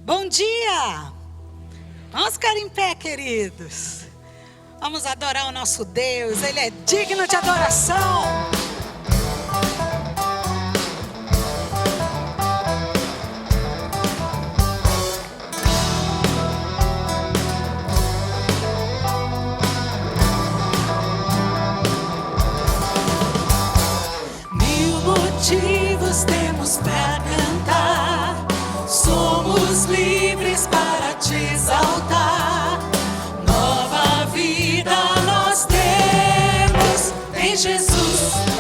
Bom dia! Vamos ficar em pé, queridos. Vamos adorar o nosso Deus. Ele é digno de adoração. Mil motivos temos para cantar. Somos livres para te exaltar. Nova vida nós temos em Jesus.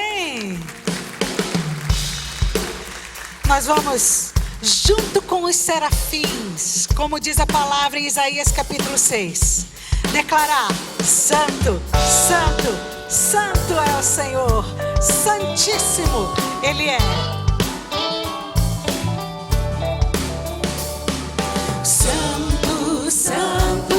Amém. Nós vamos, junto com os serafins, como diz a palavra em Isaías capítulo 6, declarar: Santo, Santo, Santo é o Senhor, Santíssimo Ele é. Santo, Santo,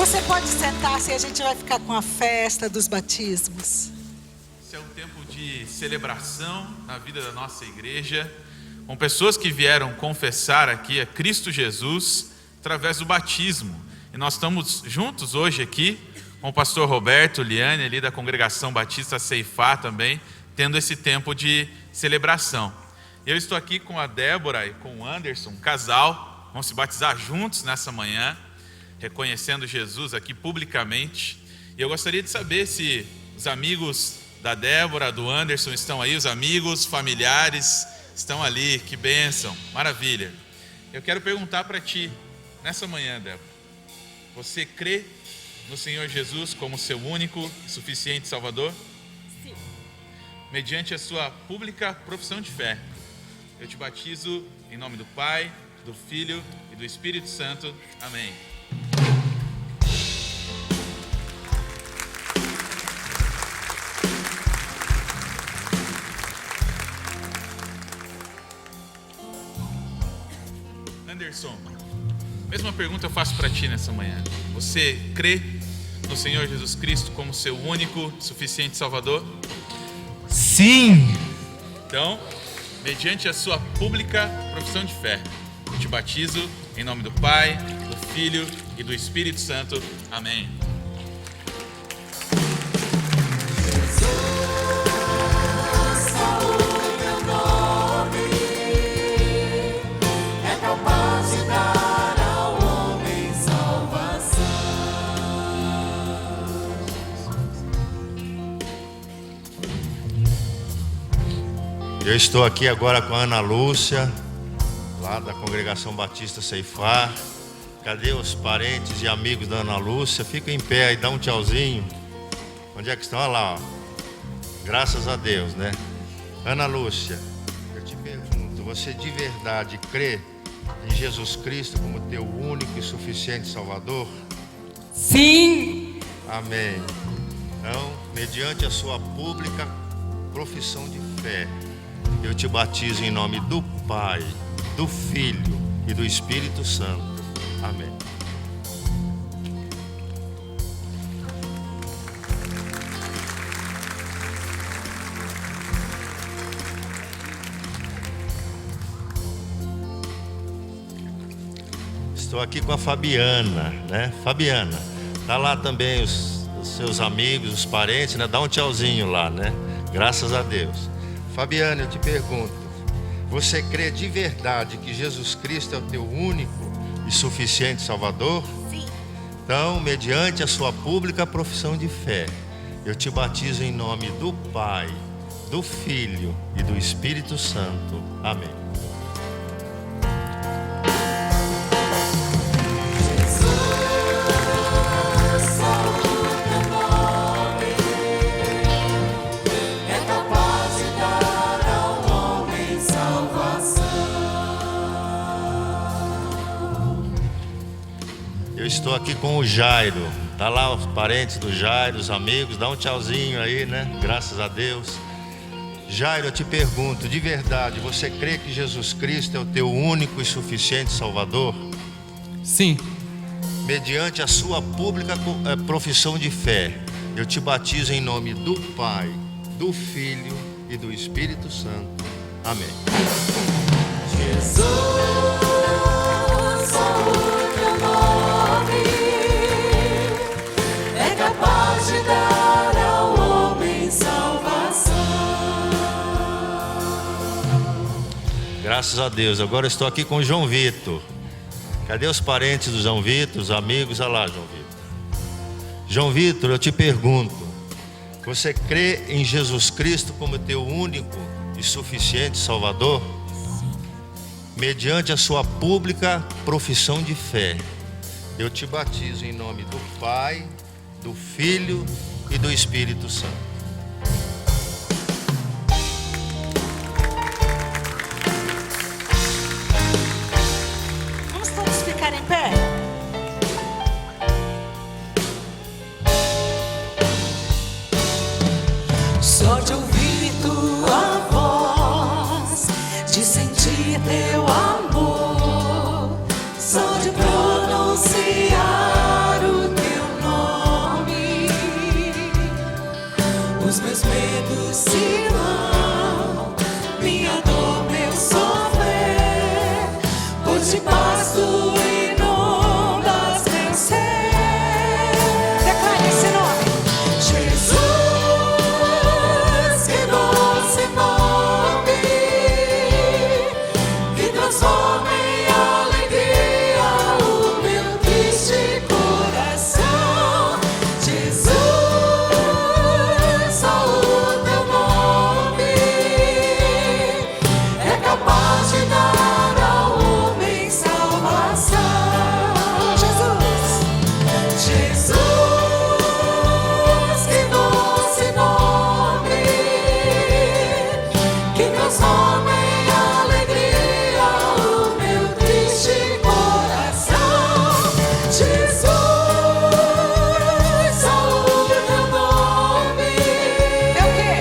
Você pode sentar-se e a gente vai ficar com a festa dos batismos. Esse é um tempo de celebração na vida da nossa igreja, com pessoas que vieram confessar aqui a Cristo Jesus através do batismo. E nós estamos juntos hoje aqui com o pastor Roberto, Liane, ali da Congregação Batista Ceifá também, tendo esse tempo de celebração. Eu estou aqui com a Débora e com o Anderson, um casal, vão se batizar juntos nessa manhã, reconhecendo Jesus aqui publicamente. E eu gostaria de saber se os amigos da Débora, do Anderson estão aí, os amigos, familiares estão ali, que bênção, maravilha. Eu quero perguntar para ti, nessa manhã, Débora, você crê no Senhor Jesus como seu único e suficiente Salvador? Sim. Mediante a sua pública profissão de fé, eu te batizo em nome do Pai, do Filho e do Espírito Santo. Amém. Anderson, mesma pergunta eu faço para ti nessa manhã. Você crê no Senhor Jesus Cristo como seu único, suficiente Salvador? Sim! Então, mediante a sua pública profissão de fé, eu te batizo em nome do Pai, do Filho e do Espírito Santo. Amém. Jesus, o teu nome. Eu estou aqui agora com a Ana Lúcia, lá da Congregação Batista Ceifar. Cadê os parentes e amigos da Ana Lúcia? Fica em pé aí, dá um tchauzinho. Onde é que estão? Olha lá, ó. Graças a Deus, né? Ana Lúcia, eu te pergunto, você de verdade crê em Jesus Cristo como teu único e suficiente Salvador? Sim. Amém. Então, mediante a sua pública profissão de fé, eu te batizo em nome do Pai, do Filho e do Espírito Santo. Amém. Estou aqui com a Fabiana, né? Fabiana, tá lá também os seus amigos, os parentes, né? Dá um tchauzinho lá, né? Graças a Deus. Fabiana, eu te pergunto, você crê de verdade que Jesus Cristo é o teu único e suficiente Salvador? Sim. Então, mediante a sua pública profissão de fé, eu te batizo em nome do Pai, do Filho e do Espírito Santo. Amém. Eu estou aqui com o Jairo. Tá lá os parentes do Jairo, os amigos. Dá um tchauzinho aí, né? Graças a Deus. Jairo, eu te pergunto, de verdade, você crê que Jesus Cristo é o teu único e suficiente Salvador? Sim. Mediante a sua pública profissão de fé, eu te batizo em nome do Pai, do Filho e do Espírito Santo. Amém. Jesus, é capaz de dar ao homem salvação. Graças a Deus. Agora eu estou aqui com o João Vitor. Cadê os parentes do João Vitor, os amigos? Olha lá, João Vitor. João Vitor, eu te pergunto, você crê em Jesus Cristo como teu único e suficiente Salvador? Mediante a sua pública profissão de fé, eu te batizo em nome do Pai, do Filho e do Espírito Santo. Vamos todos ficar em pé? Só de ouvir tua voz, de sentir teu amor, só de pronunciar o teu nome, os meus medos se vão, minha dor, meu sofrer, por debaixo tu inundas meu ser. Declare esse nome. Jesus, que doce nome, que transforma em alegria o meu triste coração. Jesus, só o teu nome é capaz de dar ao homem salvação. Jesus, que doce nome, que transforma em alegria o meu triste coração. Jesus, só o teu nome É o quê?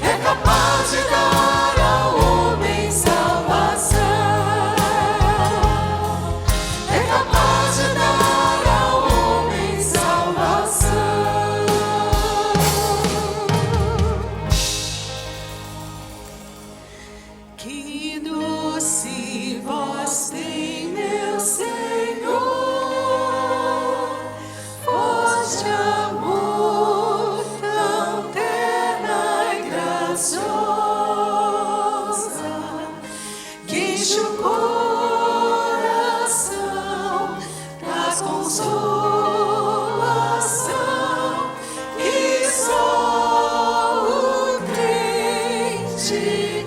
é capaz de dar ao homem salvação. É capaz de dar ao homem salvação. Que doce voz tem, meu Senhor, voz de amor tão terna e graciosa, que enche o coração, traz consolação, que só o crente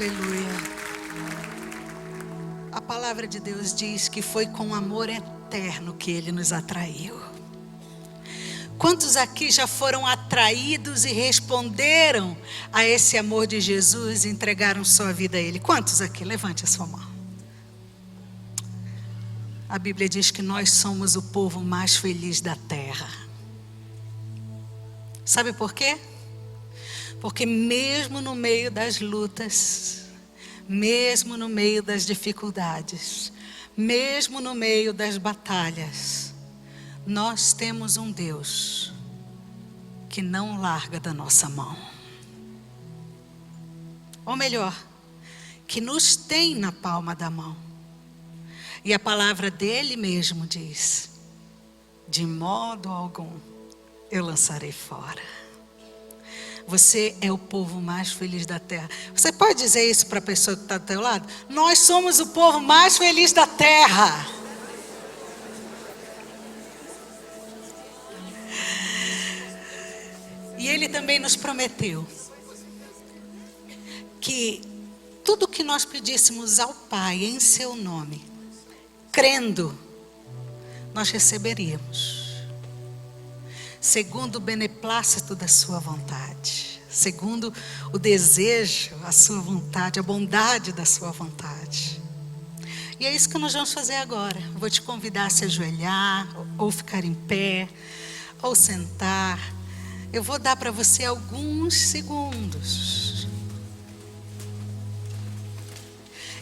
Aleluia. A palavra de Deus diz que foi com amor eterno que Ele nos atraiu. Quantos aqui já foram atraídos e responderam a esse amor de Jesus e entregaram sua vida a Ele? Quantos aqui? Levante a sua mão. A Bíblia diz que nós somos o povo mais feliz da terra. Sabe por quê? Porque mesmo no meio das lutas, mesmo no meio das dificuldades, mesmo no meio das batalhas, nós temos um Deus que não larga da nossa mão. Ou melhor, que nos tem na palma da mão. E a palavra dele mesmo diz: de modo algum eu lançarei fora. Você é o povo mais feliz da terra. Você pode dizer isso para a pessoa que está do teu lado? Nós somos o povo mais feliz da terra. E Ele também nos prometeu que tudo que nós pedíssemos ao Pai em seu nome, crendo, nós receberíamos. Segundo o beneplácito da sua vontade, segundo o desejo, a sua vontade, a bondade da sua vontade. E é isso que nós vamos fazer agora. Eu vou te convidar a se ajoelhar, ou ficar em pé, ou sentar. Eu vou dar para você alguns segundos.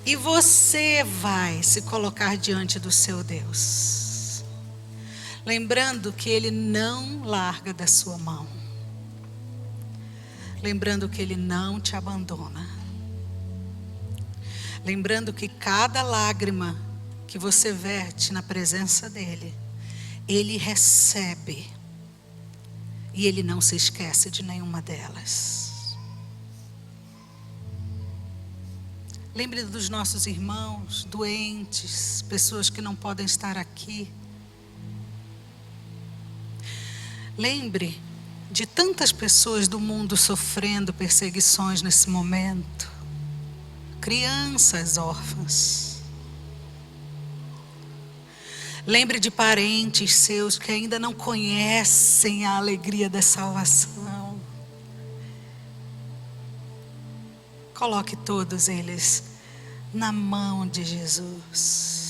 E você vai se colocar diante do seu Deus. Lembrando que Ele não larga da sua mão. Lembrando que Ele não te abandona. Lembrando que cada lágrima que você verte na presença dEle, Ele recebe. E Ele não se esquece de nenhuma delas. Lembre dos nossos irmãos doentes, pessoas que não podem estar aqui. Lembre de tantas pessoas do mundo sofrendo perseguições nesse momento. Crianças órfãs. Lembre de parentes seus que ainda não conhecem a alegria da salvação. Coloque todos eles na mão de Jesus.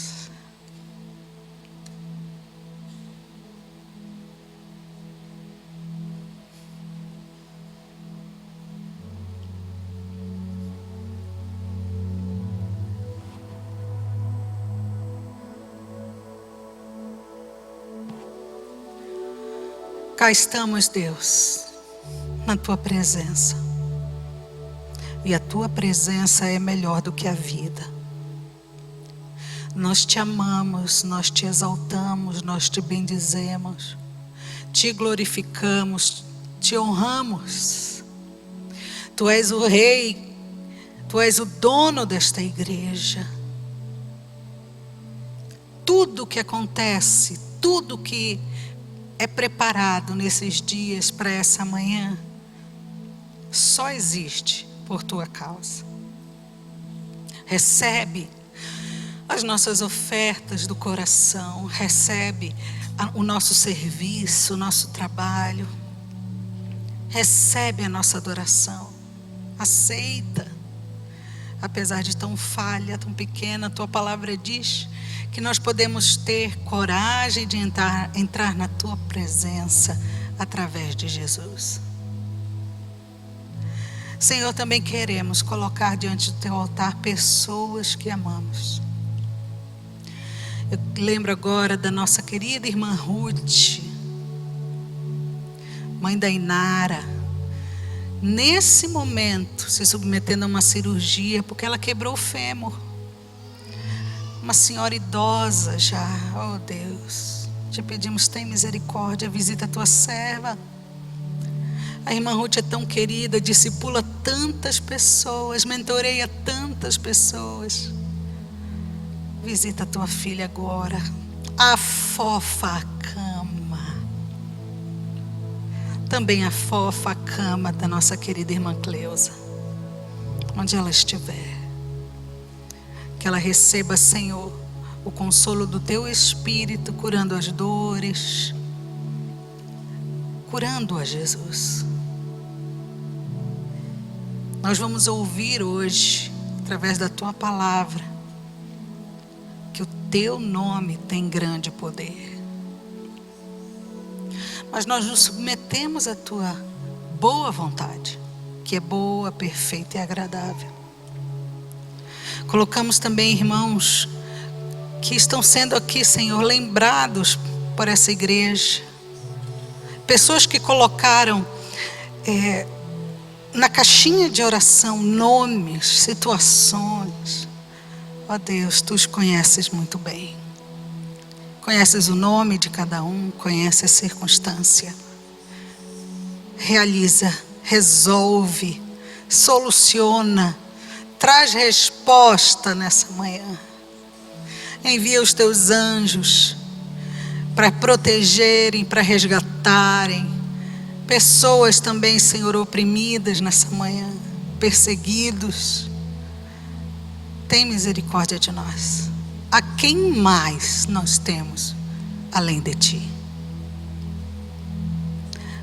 Cá estamos, Deus, na Tua presença. E a Tua presença é melhor do que a vida. Nós Te amamos, nós Te exaltamos, nós Te bendizemos, Te glorificamos, Te honramos. Tu és o Rei, Tu és o dono desta igreja. Tudo que acontece, tudo que é preparado nesses dias para essa manhã, só existe por Tua causa. Recebe as nossas ofertas do coração, recebe o nosso serviço, o nosso trabalho, recebe a nossa adoração, aceita. Apesar de tão falha, tão pequena, a Tua palavra diz que nós podemos ter coragem de entrar na Tua presença através de Jesus. Senhor, também queremos colocar diante do Teu altar pessoas que amamos. Eu lembro agora da nossa querida irmã Ruth, mãe da Inara, nesse momento se submetendo a uma cirurgia porque ela quebrou o fêmur. Uma senhora idosa já. Oh Deus, te pedimos, tem misericórdia, visita a Tua serva. A irmã Ruth é tão querida, discipula tantas pessoas, mentoreia tantas pessoas. Visita a Tua filha agora, afofa a cama. Também afofa a cama da nossa querida irmã Cleusa. onde ela estiver. Que ela receba, Senhor, o consolo do Teu Espírito, curando as dores, curando-a, Jesus. Nós vamos ouvir hoje, através da Tua palavra, que o Teu nome tem grande poder. Mas nós nos submetemos à Tua boa vontade, que é boa, perfeita e agradável. Colocamos também irmãos que estão sendo aqui, Senhor, lembrados por essa igreja. Pessoas que colocaram na caixinha de oração nomes, situações. Ó Deus, Tu os conheces muito bem. Conheces o nome de cada um, conheces a circunstância. Realiza, resolve, soluciona, traz resposta nessa manhã. Envia os Teus anjos para protegerem, para resgatarem. Pessoas também, Senhor, oprimidas nessa manhã, perseguidos. Tem misericórdia de nós. A quem mais nós temos além de Ti?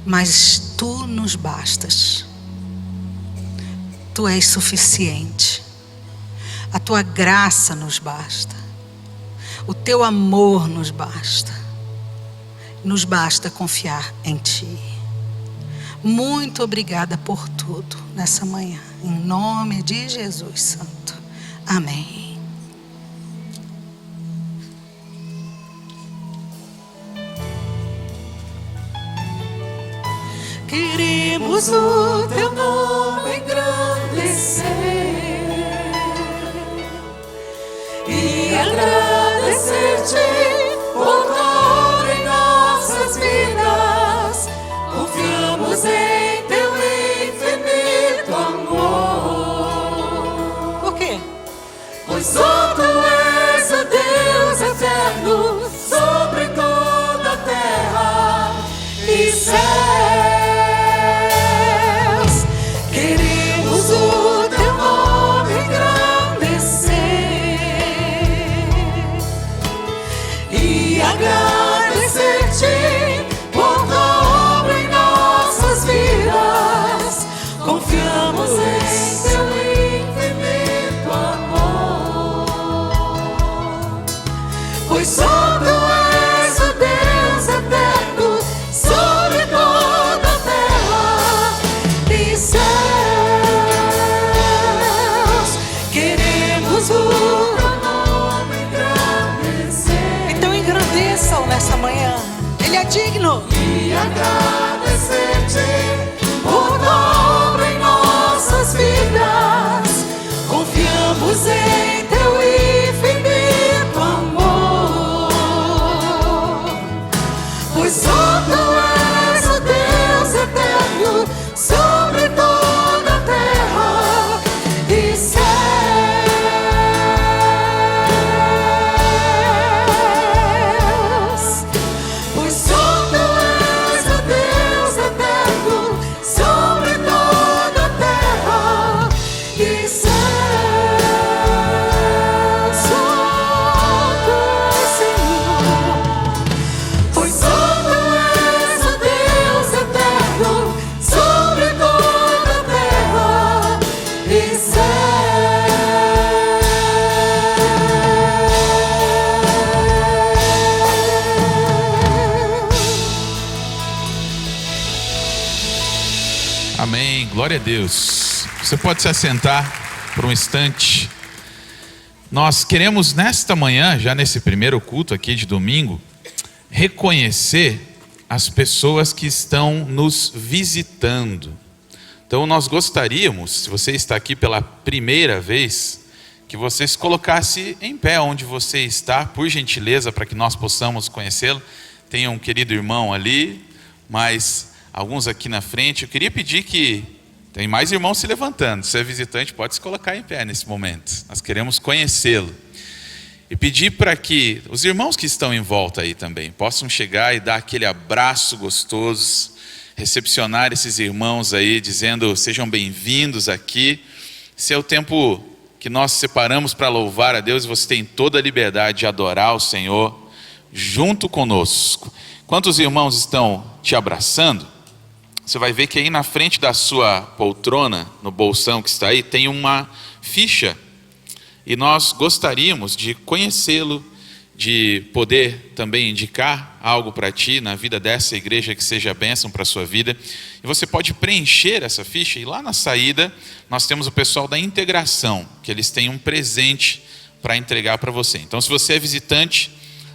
Mas Tu nos bastas. Tu és suficiente. A Tua graça nos basta. O Teu amor nos basta. Nos basta confiar em Ti. Muito obrigada por tudo nessa manhã. Em nome de Jesus Santo. Amém. Queremos o Teu nome engrandecer e agradecer-te por Tua obra em nossas vidas. Confiamos em Teu infinito amor. Por quê? Pois só Tu és o Deus eterno sobre toda a terra e céus. Queremos o Teu nome engrandecer e agradecer-te por Tua obra em nossas vidas. Confiamos em Teu infinito amor. Pois só Tu és o Deus eterno sobre toda a terra e céus. Queremos o Teu nome engrandecer Então engrandeçam nessa manhã. Ele é digno. e agradecer-te por Tua obra em nossas vidas. Confiamos em Teu infinito amor. Pois só Tu és o Deus eterno sobre toda a terra e céus. Pois só Tu és o Deus eterno sobre toda a terra e céus. Só Tu és, Senhor. Pois só Tu és o Deus eterno sobre toda a terra e céus. Amém, glória a Deus. Você pode se assentar por um instante. Nós queremos nesta manhã, já nesse primeiro culto aqui de domingo, reconhecer as pessoas que estão nos visitando. Então nós gostaríamos, se você está aqui pela primeira vez, que você se colocasse em pé onde você está, por gentileza, para que nós possamos conhecê-lo. Tem um querido irmão ali, mas alguns aqui na frente. Eu queria pedir que tem mais irmãos se levantando. Se é visitante, pode se colocar em pé nesse momento. Nós queremos conhecê-lo. E pedir para que os irmãos que estão em volta aí também possam chegar e dar aquele abraço gostoso, recepcionar esses irmãos aí, dizendo: sejam bem-vindos aqui. Esse é o tempo que nós separamos para louvar a Deus, e você tem toda a liberdade de adorar o Senhor junto conosco. Enquanto os irmãos estão te abraçando, você vai ver que aí na frente da sua poltrona, no bolsão que está aí, tem uma ficha. E nós gostaríamos de conhecê-lo, de poder também indicar algo para ti na vida dessa igreja que seja bênção para a sua vida. E você pode preencher essa ficha, e lá na saída nós temos o pessoal da integração, que eles têm um presente para entregar para você. Então, se você é visitante,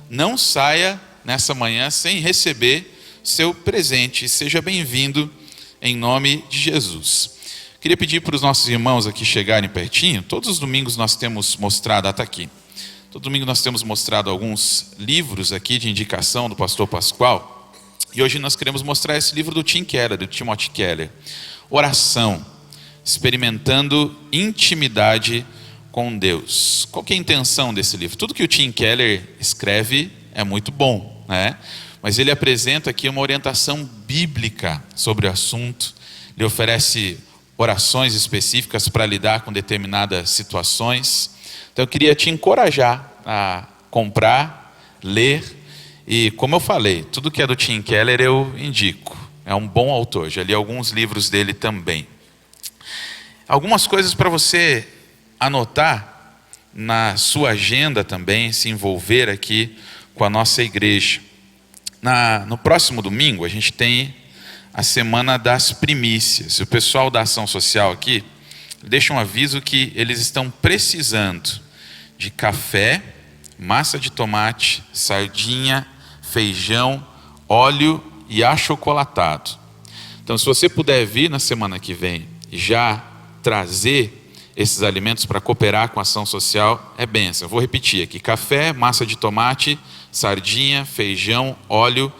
não saia nessa manhã sem receber seu presente. Seja bem-vindo em nome de Jesus. Queria pedir para os nossos irmãos aqui chegarem pertinho. Todos os domingos nós temos mostrado, está aqui. Todo domingo nós temos mostrado alguns livros aqui de indicação do pastor Pascoal. E hoje nós queremos mostrar esse livro do Tim Keller, do Timothy Keller. Oração, experimentando intimidade com Deus. Qual que é a intenção desse livro? Tudo que o Tim Keller escreve é muito bom, né? Mas ele apresenta aqui uma orientação bíblica sobre o assunto. Ele oferece orações específicas para lidar com determinadas situações. Então eu queria te encorajar a comprar, ler, e como eu falei, tudo que é do Tim Keller eu indico. É um bom autor, já li alguns livros dele também. Algumas coisas para você anotar na sua agenda também, se envolver aqui com a nossa igreja. No próximo domingo a gente tem a semana das primícias. O pessoal da ação social aqui deixa um aviso que eles estão precisando de café, massa de tomate, sardinha, feijão, óleo e achocolatado. Então, se você puder vir na semana que vem e já trazer esses alimentos para cooperar com a ação social, é bênção. Eu vou repetir aqui: café, massa de tomate, sardinha, feijão, óleo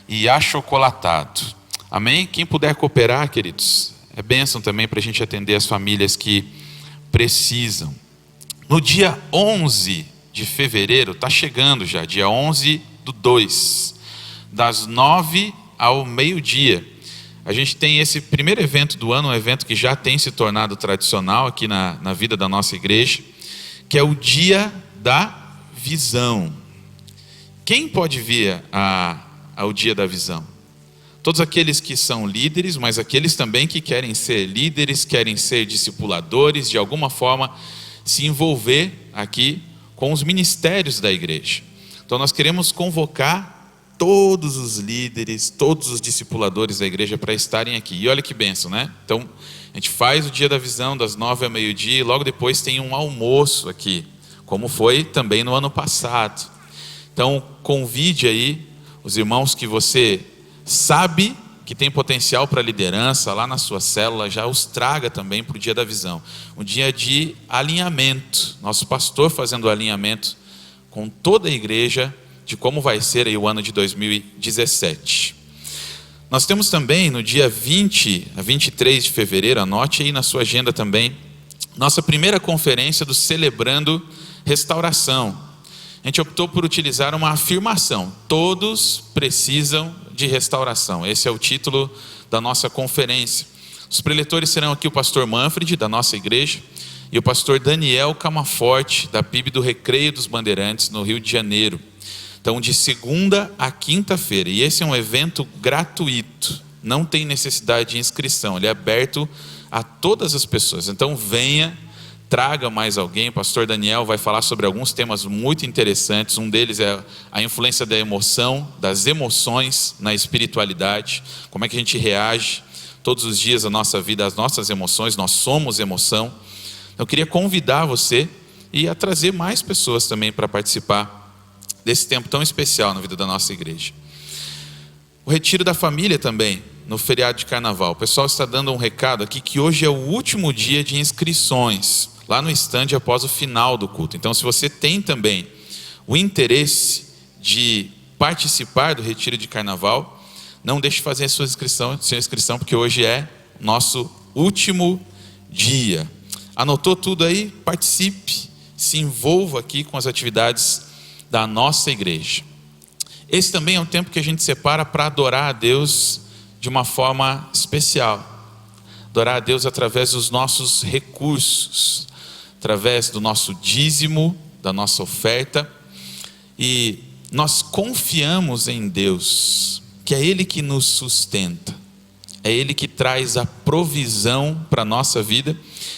e achocolatado. Amém? Quem puder cooperar, queridos, é bênção também para a gente atender as famílias que precisam. No dia 11 de fevereiro, está chegando já, dia 11/2, das 9 ao meio-dia, a gente tem esse primeiro evento do ano, um evento que já tem se tornado tradicional aqui na vida da nossa igreja, que é o Dia da Visão. Quem pode vir ao Dia da Visão? Todos aqueles que são líderes, mas aqueles também que querem ser líderes, querem ser discipuladores, de alguma forma se envolver aqui com os ministérios da igreja. Então nós queremos convocar todos os líderes, todos os discipuladores da igreja para estarem aqui. E olha que bênção, né? Então a gente faz o Dia da Visão das 9 ao meio-dia, e logo depois tem um almoço aqui, como foi também no ano passado. Então convide aí os irmãos que você sabe que tem potencial para liderança lá na sua célula, já os traga também para o Dia da Visão. Um dia de alinhamento, nosso pastor fazendo o alinhamento com toda a igreja de como vai ser aí o ano de 2017. Nós temos também no dia 20 a 23 de fevereiro, anote aí na sua agenda também, nossa primeira conferência do Celebrando Restauração. A gente optou por utilizar uma afirmação: todos precisam de restauração. Esse é o título da nossa conferência. Os preletores serão aqui o pastor Manfred, da nossa igreja, e o pastor Daniel Camaforte, da PIB do Recreio dos Bandeirantes, no Rio de Janeiro. Então, de segunda a quinta-feira. E esse é um evento gratuito, não tem necessidade de inscrição, ele é aberto a todas as pessoas. Então venha, traga mais alguém. O pastor Daniel vai falar sobre alguns temas muito interessantes. Um deles é a influência da emoção, das emoções na espiritualidade. Como é que a gente reage todos os dias da nossa vida às nossas emoções. Nós somos emoção. Então, eu queria convidar você e a trazer mais pessoas também para participar desse tempo tão especial na vida da nossa igreja. O retiro da família também, no feriado de carnaval. O pessoal está dando um recado aqui que hoje é o último dia de inscrições, lá no estande após o final do culto. Então, se você tem também o interesse de participar do retiro de carnaval, não deixe de fazer a sua inscrição, porque hoje é nosso último dia. Anotou tudo aí? Participe, se envolva aqui com as atividades da nossa igreja. Esse também é um tempo que a gente separa para adorar a Deus de uma forma especial. adorar a Deus através dos nossos recursos, através do nosso dízimo, da nossa oferta. E nós confiamos em Deus, que é Ele que nos sustenta, é Ele que traz a provisão para a nossa vida.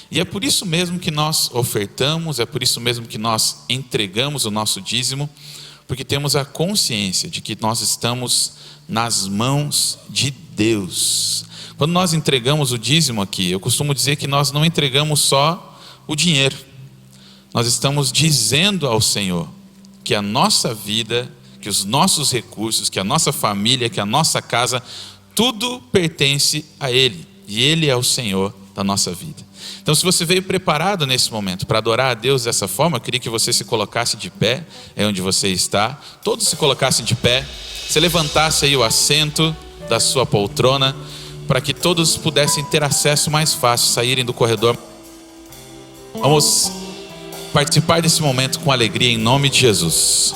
E é por isso mesmo que nós ofertamos, é por isso mesmo que nós entregamos o nosso dízimo, porque temos a consciência de que nós estamos nas mãos de Deus. Quando nós entregamos o dízimo aqui, eu costumo dizer que nós não entregamos só o dinheiro, nós estamos dizendo ao Senhor que a nossa vida, que os nossos recursos, que a nossa família, que a nossa casa, tudo pertence a Ele, e Ele é o Senhor da nossa vida. Então, se você veio preparado nesse momento para adorar a Deus dessa forma, eu queria que você se colocasse de pé, é onde você está, todos se colocassem de pé, você levantasse aí o assento da sua poltrona, para que todos pudessem ter acesso mais fácil, saírem do corredor. Vamos participar desse momento com alegria em nome de Jesus.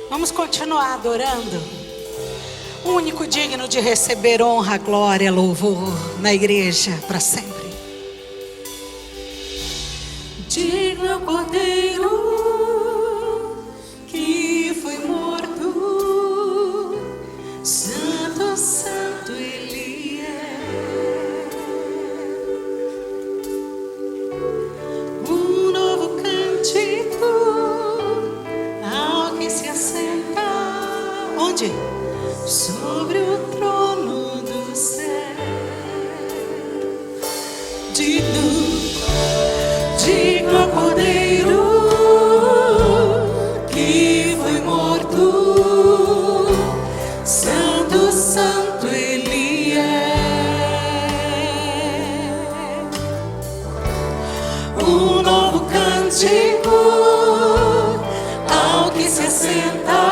Vamos continuar adorando o único digno de receber honra, glória, louvor na igreja para sempre. Digno é o Cordeiro que foi morto, santo, santo Ele é. Um novo cântico ao que se assenta, Onde? sobre o trono do céu. Digno é o Cordeiro que foi morto, santo, santo Ele é. Um novo cântico ao que se assenta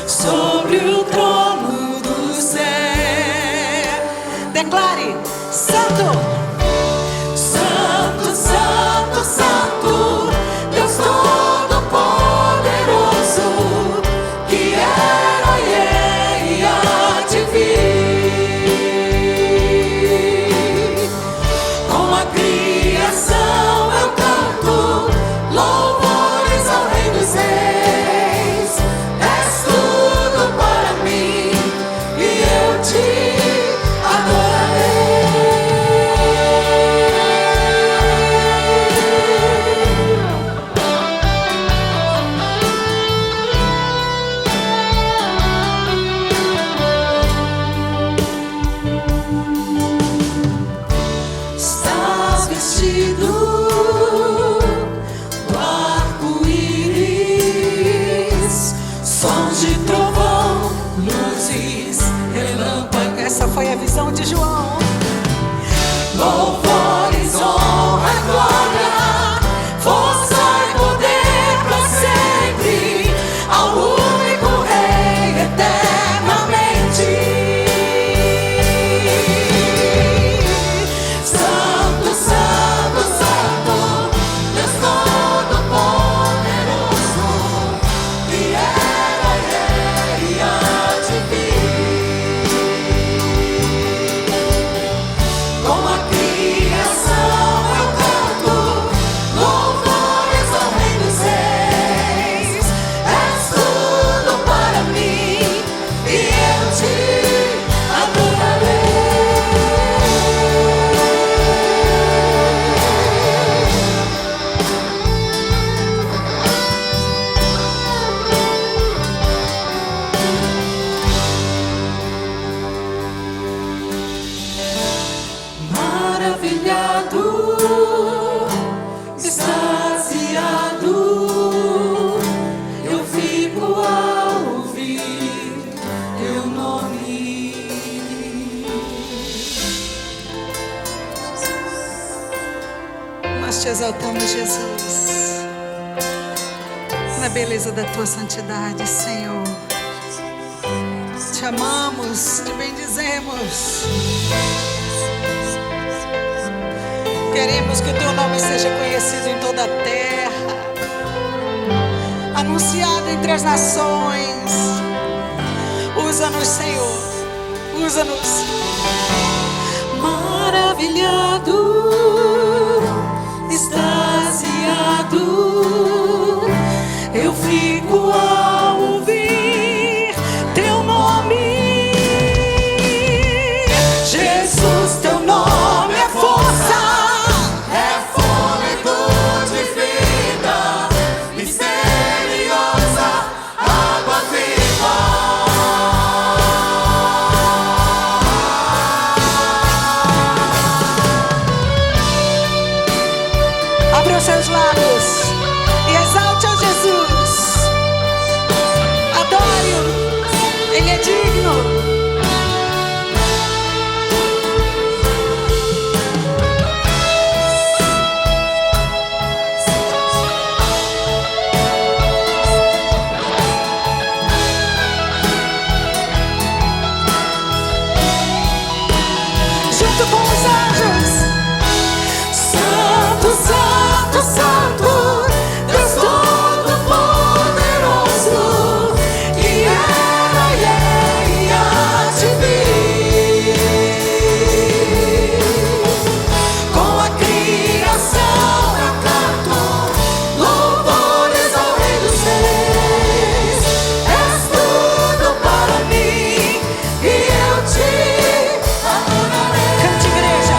sobre o trono do céu. Declare: Santo, Santo, Santo, Santo, Deus Todo-Poderoso, que era e é e há de vir. Com a criação eu canto louvores ao Rei dos Reis. És tudo para mim e eu te adorarei. Estás vestido do arco-íris, sons de trovão, luzes, relâmpagos. essa foi a visão de João. Louvores, honra, glória, força e poder pra sempre ao único Rei eternamente. Santo, Santo, Santo, Deus Todo-Poderoso, que era e há de vir. Com a criação eu canto louvores ao Rei dos Reis. És tudo para mim e eu te adorarei. Maravilhado, extasiado, eu fico ao ouvir teu nome. Nós te exaltamos, Jesus, na beleza da tua santidade, Senhor. Te amamos, te bendizemos. Queremos que o teu nome seja conhecido em toda a terra. anunciado entre as nações. Usa-nos, Senhor, usa-nos. Maravilhado, extasiado, eu fico ao ouvir teu nome. Jesus, teu nome é força, É fôlego de vida, misteriosa, água viva. Abra os seus lábios e exalte a Jesus. Adore-o, Ele é digno. Junto com os anjos. Santo, Santo, Santo, Deus Todo-Poderoso, que era e há de vir. Com a criação eu canto louvores ao Rei dos Reis. És tudo para mim e eu te adorarei. Cante, igreja.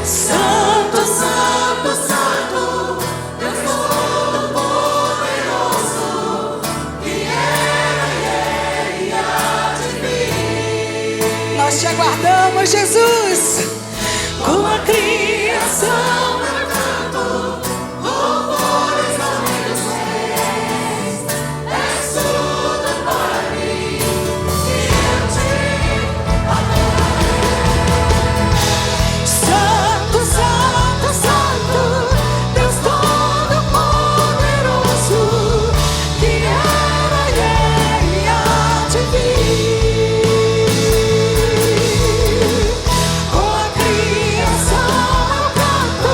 Santo, Santo, Santo, Deus Todo-Poderoso, que era e há de vir. Nós te aguardamos, Jesus. Com a criação eu canto louvores ao Rei dos Reis. És tudo para mim e eu te adorarei. Santo, Santo, Santo, Deus Todo-Poderoso, que era e há de vir. Com a criação eu canto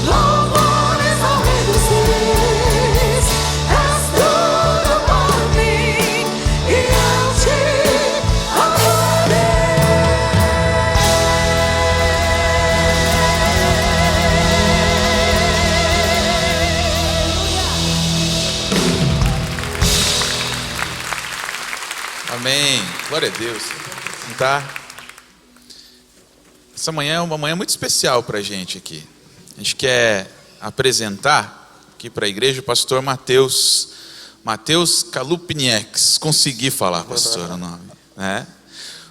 louvores ao Rei dos Reis. És tudo para mim e eu te adorarei. Amém. Glória a Deus. Tá? Essa manhã é uma manhã muito especial para a gente aqui. A gente quer apresentar aqui para a igreja o pastor Mateus Kalupniex. Consegui falar, pastor, o nome, né?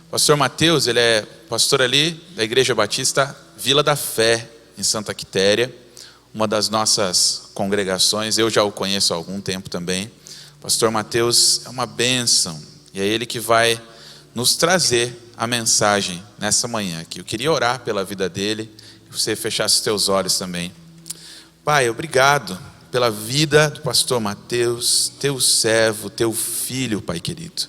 O pastor Mateus, ele é pastor ali da Igreja Batista Vila da Fé, em Santa Quitéria, uma das nossas congregações. Eu já o conheço há algum tempo também. O pastor Mateus é uma bênção, e é ele que vai nos trazer a mensagem nessa manhã aqui. Eu queria orar pela vida dele, e você fechasse os teus olhos também. Pai, obrigado pela vida do pastor Mateus, teu servo, teu filho, Pai querido.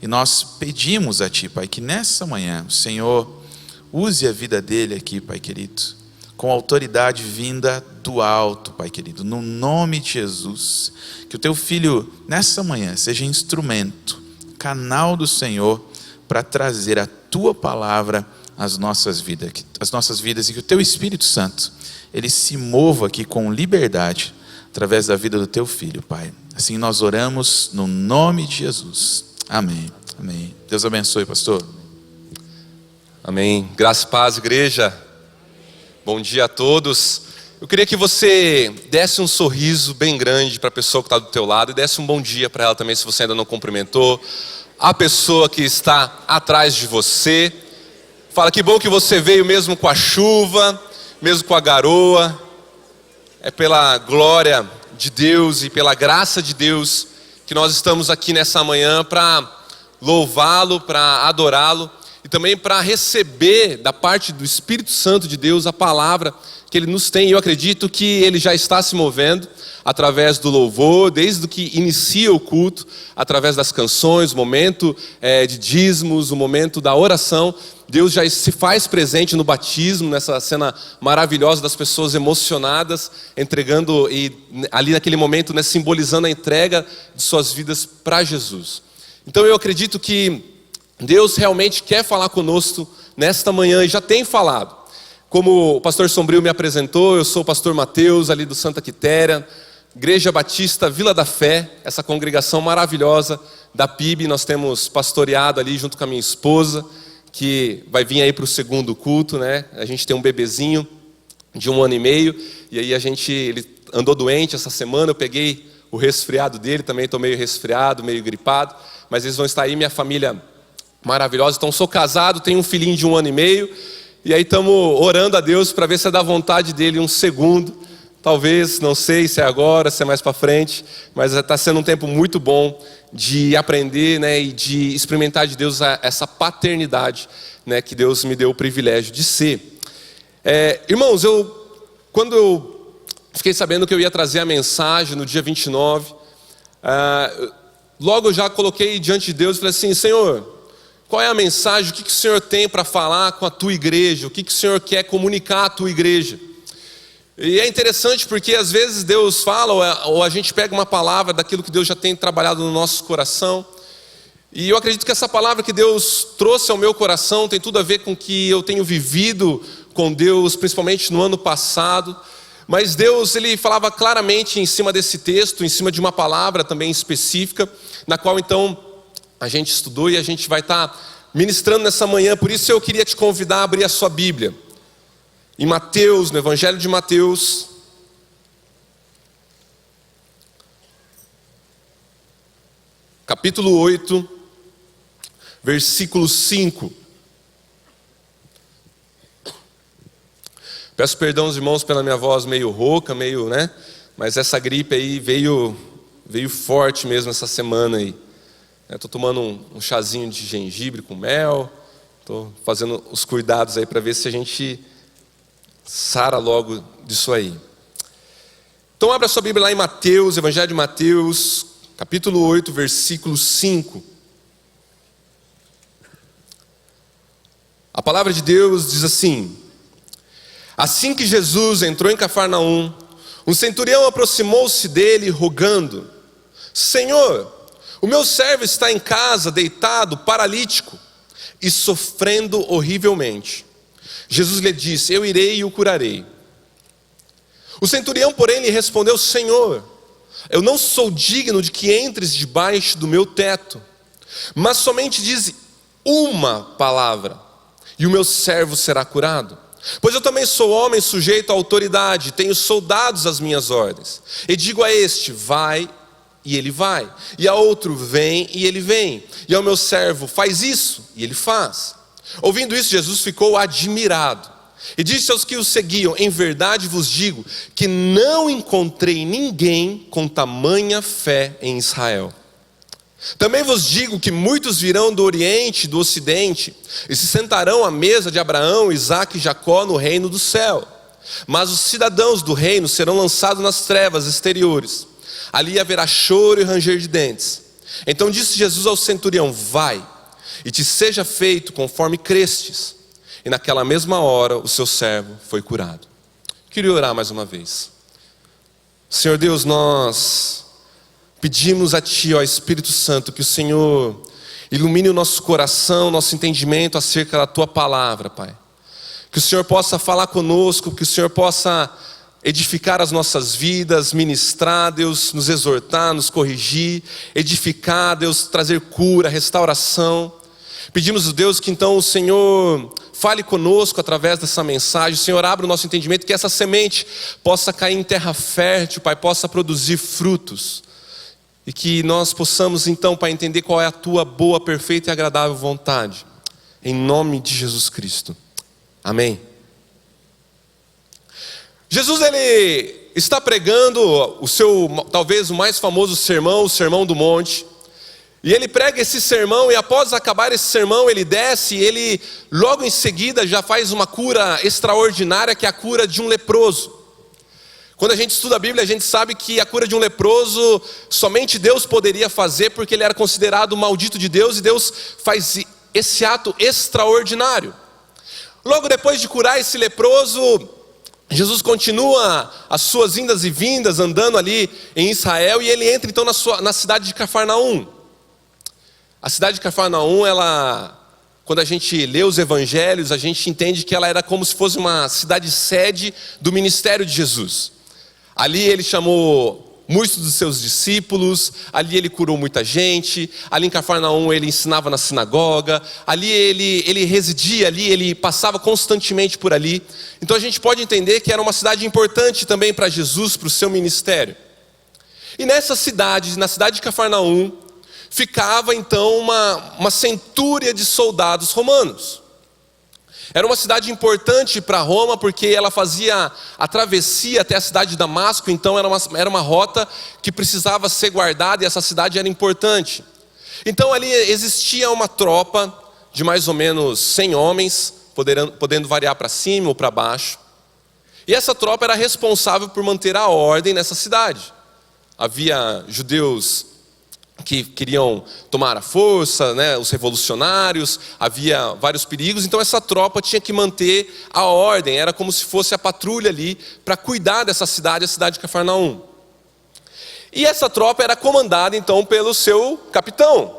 E nós pedimos a Ti, Pai, que nessa manhã o Senhor use a vida dele aqui, Pai querido, com autoridade vinda do alto, Pai querido, no nome de Jesus. Que o teu filho nessa manhã seja instrumento, canal do Senhor, para trazer a tua palavra às nossas vidas, e que o teu Espírito Santo, ele se mova aqui com liberdade, através da vida do teu filho, Pai. Assim nós oramos no nome de Jesus. Amém. Amém. Deus abençoe, pastor. Amém. Graça e paz, igreja. Bom dia a todos. Eu queria que você desse um sorriso bem grande para a pessoa que está do teu lado e desse um bom dia para ela também, se você ainda não cumprimentou. A pessoa que está atrás de você. Fala, que bom que você veio mesmo com a chuva, mesmo com a garoa. É pela glória de Deus e pela graça de Deus que nós estamos aqui nessa manhã para louvá-lo, para adorá-lo e também para receber da parte do Espírito Santo de Deus a palavra que Ele nos tem. E eu acredito que Ele já está se movendo através do louvor, desde que inicia o culto, através das canções, o momento de dízimos, o momento da oração. Deus já se faz presente no batismo, nessa cena maravilhosa das pessoas emocionadas, entregando, e ali naquele momento, né, simbolizando a entrega de suas vidas para Jesus. Então eu acredito que Deus realmente quer falar conosco nesta manhã, e já tem falado. Como o pastor Sombrio me apresentou, eu sou o pastor Mateus, ali do Santa Quitéria, Igreja Batista Vila da Fé, essa congregação maravilhosa da PIB. Nós temos pastoreado ali junto com a minha esposa, que vai vir aí para o segundo culto, né? A gente tem um bebezinho de 1 ano e meio, e aí ele andou doente essa semana, eu peguei o resfriado dele, também estou meio resfriado, meio gripado, mas eles vão estar aí, minha família maravilhosa. Então sou casado, tenho um filhinho de 1 ano e meio, e aí estamos orando a Deus para ver se é da vontade dele um segundo, talvez, não sei se é agora, se é mais para frente, mas está sendo um tempo muito bom de aprender, né, e de experimentar de Deus essa paternidade, né, que Deus me deu o privilégio de ser. Irmãos, quando eu fiquei sabendo que eu ia trazer a mensagem no dia 29, logo eu já coloquei diante de Deus e falei assim: Senhor, qual é a mensagem? O que o Senhor tem para falar com a tua igreja? O que o Senhor quer comunicar à tua igreja? E é interessante porque às vezes Deus fala, ou a gente pega uma palavra daquilo que Deus já tem trabalhado no nosso coração. E eu acredito que essa palavra que Deus trouxe ao meu coração tem tudo a ver com o que eu tenho vivido com Deus, principalmente no ano passado. Mas Deus, Ele falava claramente em cima desse texto, em cima de uma palavra também específica, na qual então a gente estudou e a gente vai estar ministrando nessa manhã. Por isso eu queria te convidar a abrir a sua Bíblia em Mateus, no Evangelho de Mateus, capítulo 8, versículo 5. Peço perdão aos irmãos pela minha voz meio rouca, né? Mas essa gripe aí veio forte mesmo essa semana aí. Estou tomando um chazinho de gengibre com mel, estou fazendo os cuidados aí para ver se a gente sara logo disso aí. Então abra sua Bíblia lá em Mateus, Evangelho de Mateus, capítulo 8, versículo 5. A palavra de Deus diz assim: assim que Jesus entrou em Cafarnaum, um centurião aproximou-se dele rogando: Senhor, o meu servo está em casa, deitado, paralítico e sofrendo horrivelmente. Jesus lhe disse: eu irei e o curarei. O centurião, porém, lhe respondeu: Senhor, eu não sou digno de que entres debaixo do meu teto, mas somente dize uma palavra, e o meu servo será curado. Pois eu também sou homem sujeito à autoridade, tenho soldados às minhas ordens. E digo a este: vai, e ele vai. E a outro: vem, e ele vem. E ao meu servo: faz isso, e ele faz. Ouvindo isso, Jesus ficou admirado e disse aos que o seguiam: em verdade vos digo que não encontrei ninguém com tamanha fé em Israel. Também vos digo que muitos virão do Oriente e do Ocidente e se sentarão à mesa de Abraão, Isaque e Jacó no reino do céu. Mas os cidadãos do reino serão lançados nas trevas exteriores. Ali haverá choro e ranger de dentes. Então disse Jesus ao centurião: vai, e te seja feito conforme crestes. E naquela mesma hora o seu servo foi curado. Queria orar mais uma vez. Senhor Deus, nós pedimos a Ti, ó Espírito Santo, que o Senhor ilumine o nosso coração, nosso entendimento acerca da Tua palavra, Pai. Que o Senhor possa falar conosco, que o Senhor possa edificar as nossas vidas, ministrar, Deus, nos exortar, nos corrigir, edificar, Deus, trazer cura, restauração. Pedimos, Deus, que então o Senhor fale conosco através dessa mensagem. O Senhor abra o nosso entendimento, que essa semente possa cair em terra fértil, Pai, possa produzir frutos. E que nós possamos então, Pai, entender qual é a Tua boa, perfeita e agradável vontade. Em nome de Jesus Cristo. Amém. Jesus, Ele está pregando o seu, talvez o mais famoso sermão, o Sermão do Monte. E ele prega esse sermão, e após acabar esse sermão, ele desce, e ele logo em seguida já faz uma cura extraordinária, que é a cura de um leproso. Quando a gente estuda a Bíblia, a gente sabe que a cura de um leproso, somente Deus poderia fazer, porque ele era considerado maldito de Deus, e Deus faz esse ato extraordinário. Logo depois de curar esse leproso, Jesus continua as suas indas e vindas, andando ali em Israel, e ele entra então na cidade de Cafarnaum. A cidade de Cafarnaum, quando a gente lê os evangelhos, a gente entende que ela era como se fosse uma cidade-sede do ministério de Jesus. Ali ele chamou muitos dos seus discípulos, ali ele curou muita gente, ali em Cafarnaum ele ensinava na sinagoga, ali ele residia ali, ele passava constantemente por ali. Então a gente pode entender que era uma cidade importante também para Jesus, para o seu ministério. E nessa cidade, na cidade de Cafarnaum, ficava então uma centúria de soldados romanos. Era uma cidade importante para Roma, porque ela fazia a travessia até a cidade de Damasco, então era uma rota que precisava ser guardada, e essa cidade era importante. Então ali existia uma tropa de mais ou menos 100 homens, podendo variar para cima ou para baixo. E essa tropa era responsável por manter a ordem nessa cidade. Havia judeus que queriam tomar a força, né, os revolucionários, havia vários perigos, então essa tropa tinha que manter a ordem, era como se fosse a patrulha ali, para cuidar dessa cidade, a cidade de Cafarnaum. E essa tropa era comandada então pelo seu capitão,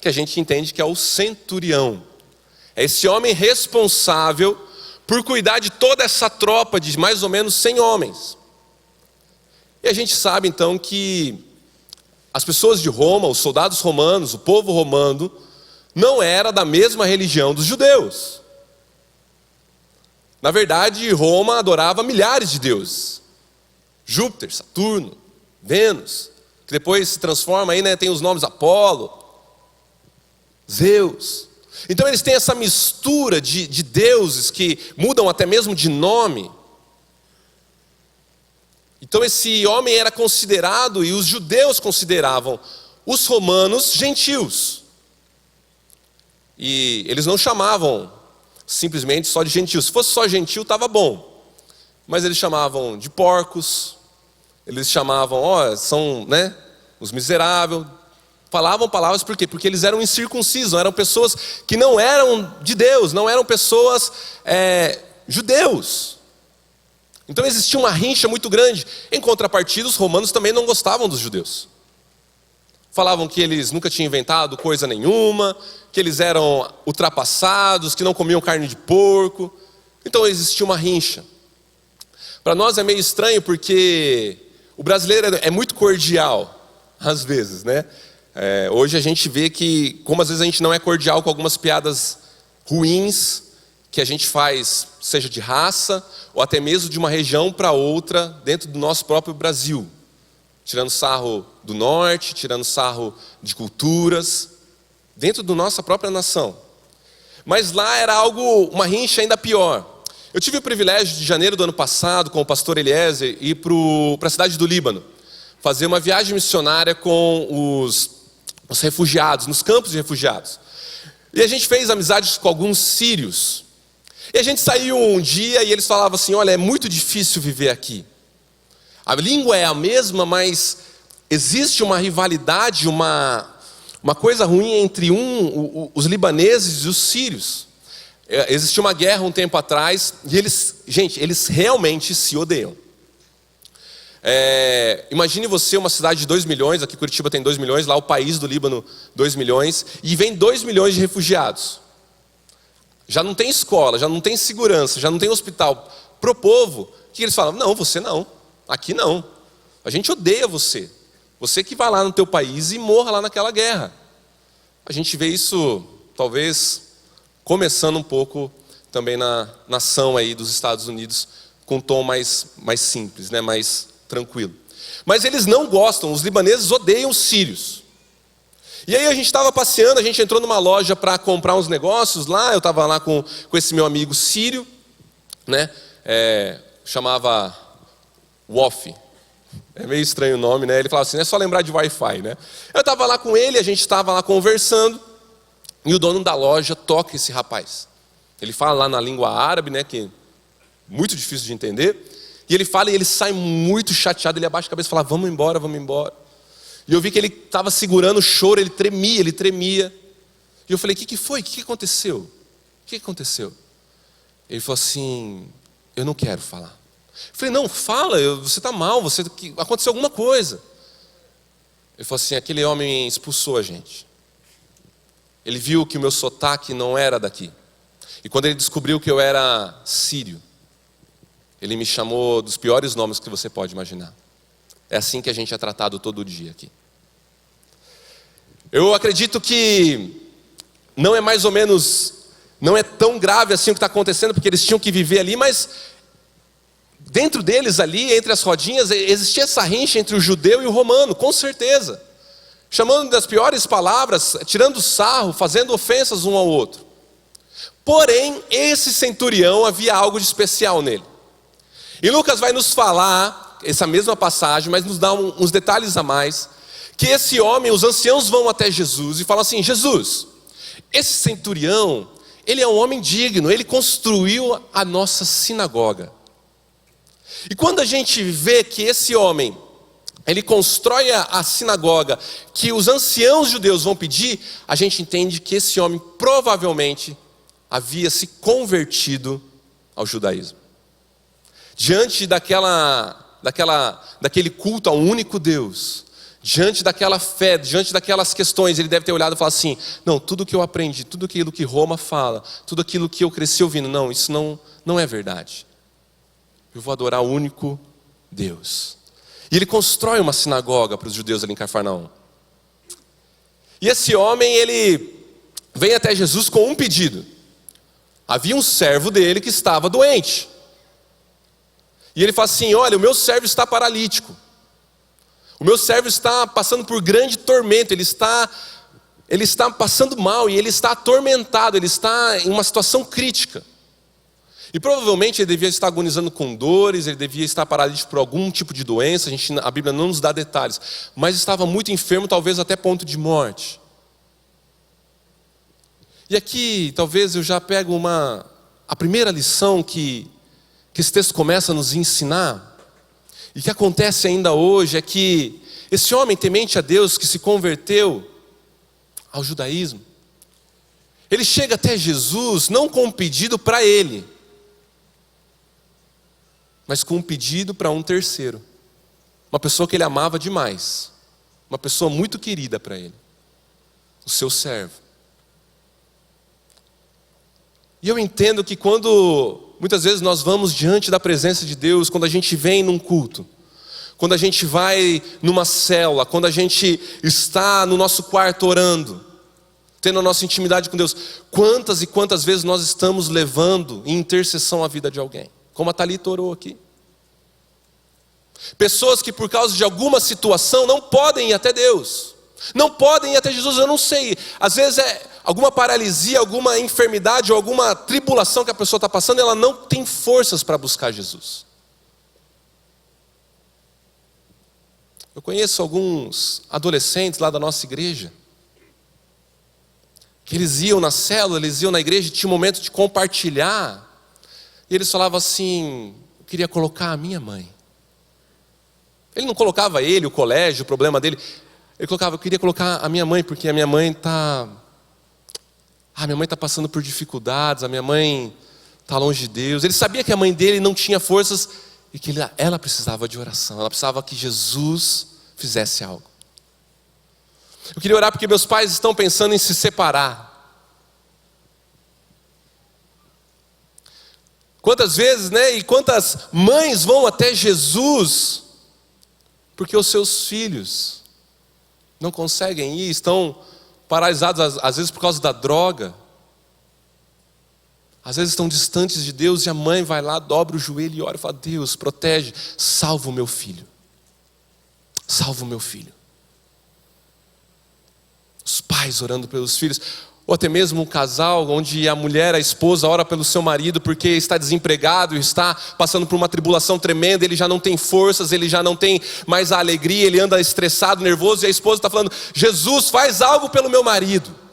que a gente entende que é o centurião. É esse homem responsável por cuidar de toda essa tropa de mais ou menos 100 homens. E a gente sabe então que as pessoas de Roma, os soldados romanos, o povo romano, não era da mesma religião dos judeus. Na verdade, Roma adorava milhares de deuses. Júpiter, Saturno, Vênus, que depois se transforma aí, né, tem os nomes Apolo, Zeus. Então eles têm essa mistura de deuses que mudam até mesmo de nome. Então esse homem era considerado, e os judeus consideravam os romanos gentios. E eles não chamavam simplesmente só de gentios. Se fosse só gentil, estava bom. Mas eles chamavam de porcos, eles chamavam, são, né, os miseráveis. Falavam palavras por quê? Porque eles eram incircuncisos, eram pessoas que não eram de Deus, não eram pessoas judeus. Então existia uma rincha muito grande. Em contrapartida, os romanos também não gostavam dos judeus. Falavam que eles nunca tinham inventado coisa nenhuma, que eles eram ultrapassados, que não comiam carne de porco. Então existia uma rincha. Para nós é meio estranho, porque o brasileiro é muito cordial, às vezes, né? Hoje a gente vê que, como às vezes a gente não é cordial com algumas piadas ruins que a gente faz, seja de raça, ou até mesmo de uma região para outra, dentro do nosso próprio Brasil. Tirando sarro do norte, tirando sarro de culturas, dentro da nossa própria nação. Mas lá era uma rincha ainda pior. Eu tive o privilégio de janeiro do ano passado, com o pastor Eliezer, ir para a cidade do Líbano, fazer uma viagem missionária com os refugiados, nos campos de refugiados. E a gente fez amizades com alguns sírios. E a gente saiu um dia e eles falavam assim, olha, é muito difícil viver aqui. A língua é a mesma, mas existe uma rivalidade, uma coisa ruim entre os libaneses e os sírios. Existiu uma guerra um tempo atrás e eles realmente se odeiam. Imagine você uma cidade de 2 milhões, aqui Curitiba tem 2 milhões, lá o país do Líbano 2 milhões, e vem 2 milhões de refugiados. Já não tem escola, já não tem segurança, já não tem hospital. Pro povo, o que eles falam? Não, você não, aqui não. A gente odeia você. Você que vai lá no teu país e morra lá naquela guerra. A gente vê isso, talvez, começando um pouco também na nação aí dos Estados Unidos, com um tom mais simples, né? Mais tranquilo. Mas eles não gostam, os libaneses odeiam os sírios. E aí a gente estava passeando, a gente entrou numa loja para comprar uns negócios lá, eu estava lá com esse meu amigo sírio, né? Chamava Wof, É meio estranho o nome, né? Ele falava assim, é só lembrar de Wi-Fi, né? Eu estava lá com ele, a gente estava lá conversando, e o dono da loja toca esse rapaz. Ele fala lá na língua árabe, né? Que é muito difícil de entender. E ele fala e ele sai muito chateado, ele abaixa a cabeça e fala, vamos embora, vamos embora. E eu vi que ele estava segurando o choro, ele tremia. E eu falei, o que foi? O que aconteceu? O que aconteceu? Ele falou assim, eu não quero falar. Eu falei, não, fala, você está mal, aconteceu alguma coisa. Ele falou assim, aquele homem expulsou a gente. Ele viu que o meu sotaque não era daqui. E quando ele descobriu que eu era sírio, ele me chamou dos piores nomes que você pode imaginar. É assim que a gente é tratado todo dia aqui. Eu acredito que não é tão grave assim o que está acontecendo, porque eles tinham que viver ali, mas dentro deles ali, entre as rodinhas, existia essa rincha entre o judeu e o romano, com certeza. Chamando das piores palavras, tirando sarro, fazendo ofensas um ao outro. Porém, esse centurião, havia algo de especial nele. E Lucas vai nos falar, essa mesma passagem, mas nos dá uns detalhes a mais, que esse homem, os anciãos vão até Jesus e falam assim, Jesus, esse centurião, ele é um homem digno, ele construiu a nossa sinagoga. E quando a gente vê que esse homem, ele constrói a sinagoga que os anciãos judeus vão pedir, a gente entende que esse homem provavelmente havia se convertido ao judaísmo. Diante daquele culto ao único Deus, diante daquela fé, diante daquelas questões, ele deve ter olhado e falado assim, não, tudo que eu aprendi, tudo aquilo que Roma fala, tudo aquilo que eu cresci ouvindo, não, isso não é verdade. Eu vou adorar o único Deus. E ele constrói uma sinagoga para os judeus ali em Cafarnaum. E esse homem, ele vem até Jesus com um pedido. Havia um servo dele que estava doente. E ele fala assim, olha, o meu servo está paralítico. O meu servo está passando por grande tormento, ele está passando mal e ele está atormentado, ele está em uma situação crítica. E provavelmente ele devia estar agonizando com dores, ele devia estar paralítico por algum tipo de doença, a Bíblia não nos dá detalhes, mas estava muito enfermo, talvez até ponto de morte. E aqui, talvez eu já pego a primeira lição que esse texto começa a nos ensinar, e que acontece ainda hoje, é que esse homem temente a Deus, que se converteu ao judaísmo, ele chega até Jesus, não com um pedido para ele, mas com um pedido para um terceiro, uma pessoa que ele amava demais, uma pessoa muito querida para ele, o seu servo. E eu entendo que muitas vezes nós vamos diante da presença de Deus, quando a gente vem num culto, quando a gente vai numa célula, quando a gente está no nosso quarto orando, tendo a nossa intimidade com Deus, quantas e quantas vezes nós estamos levando em intercessão a vida de alguém, como a Thalita orou aqui. Pessoas que por causa de alguma situação não podem ir até Deus, não podem ir até Jesus, eu não sei, às vezes é alguma paralisia, alguma enfermidade ou alguma tribulação que a pessoa está passando, ela não tem forças para buscar Jesus. Eu conheço alguns adolescentes lá da nossa igreja, que eles iam na célula, eles iam na igreja, tinha um momento de compartilhar, e eles falavam assim, eu queria colocar a minha mãe. Ele não colocava o colégio, o problema dele, ele colocava, eu queria colocar a minha mãe, porque a minha mãe está passando por dificuldades, a minha mãe está longe de Deus. Ele sabia que a mãe dele não tinha forças e que ela precisava de oração, ela precisava que Jesus fizesse algo. Eu queria orar porque meus pais estão pensando em se separar. Quantas vezes, e quantas mães vão até Jesus porque os seus filhos não conseguem ir, estão paralisados às vezes por causa da droga, às vezes estão distantes de Deus, e a mãe vai lá, dobra o joelho e ora e fala, Deus, protege, salva o meu filho, salva o meu filho. Os pais orando pelos filhos. ou até mesmo um casal onde a mulher, a esposa, ora pelo seu marido porque está desempregado, está passando por uma tribulação tremenda, ele já não tem forças, ele já não tem mais a alegria, ele anda estressado, nervoso, e a esposa está falando: Jesus, faz algo pelo meu marido.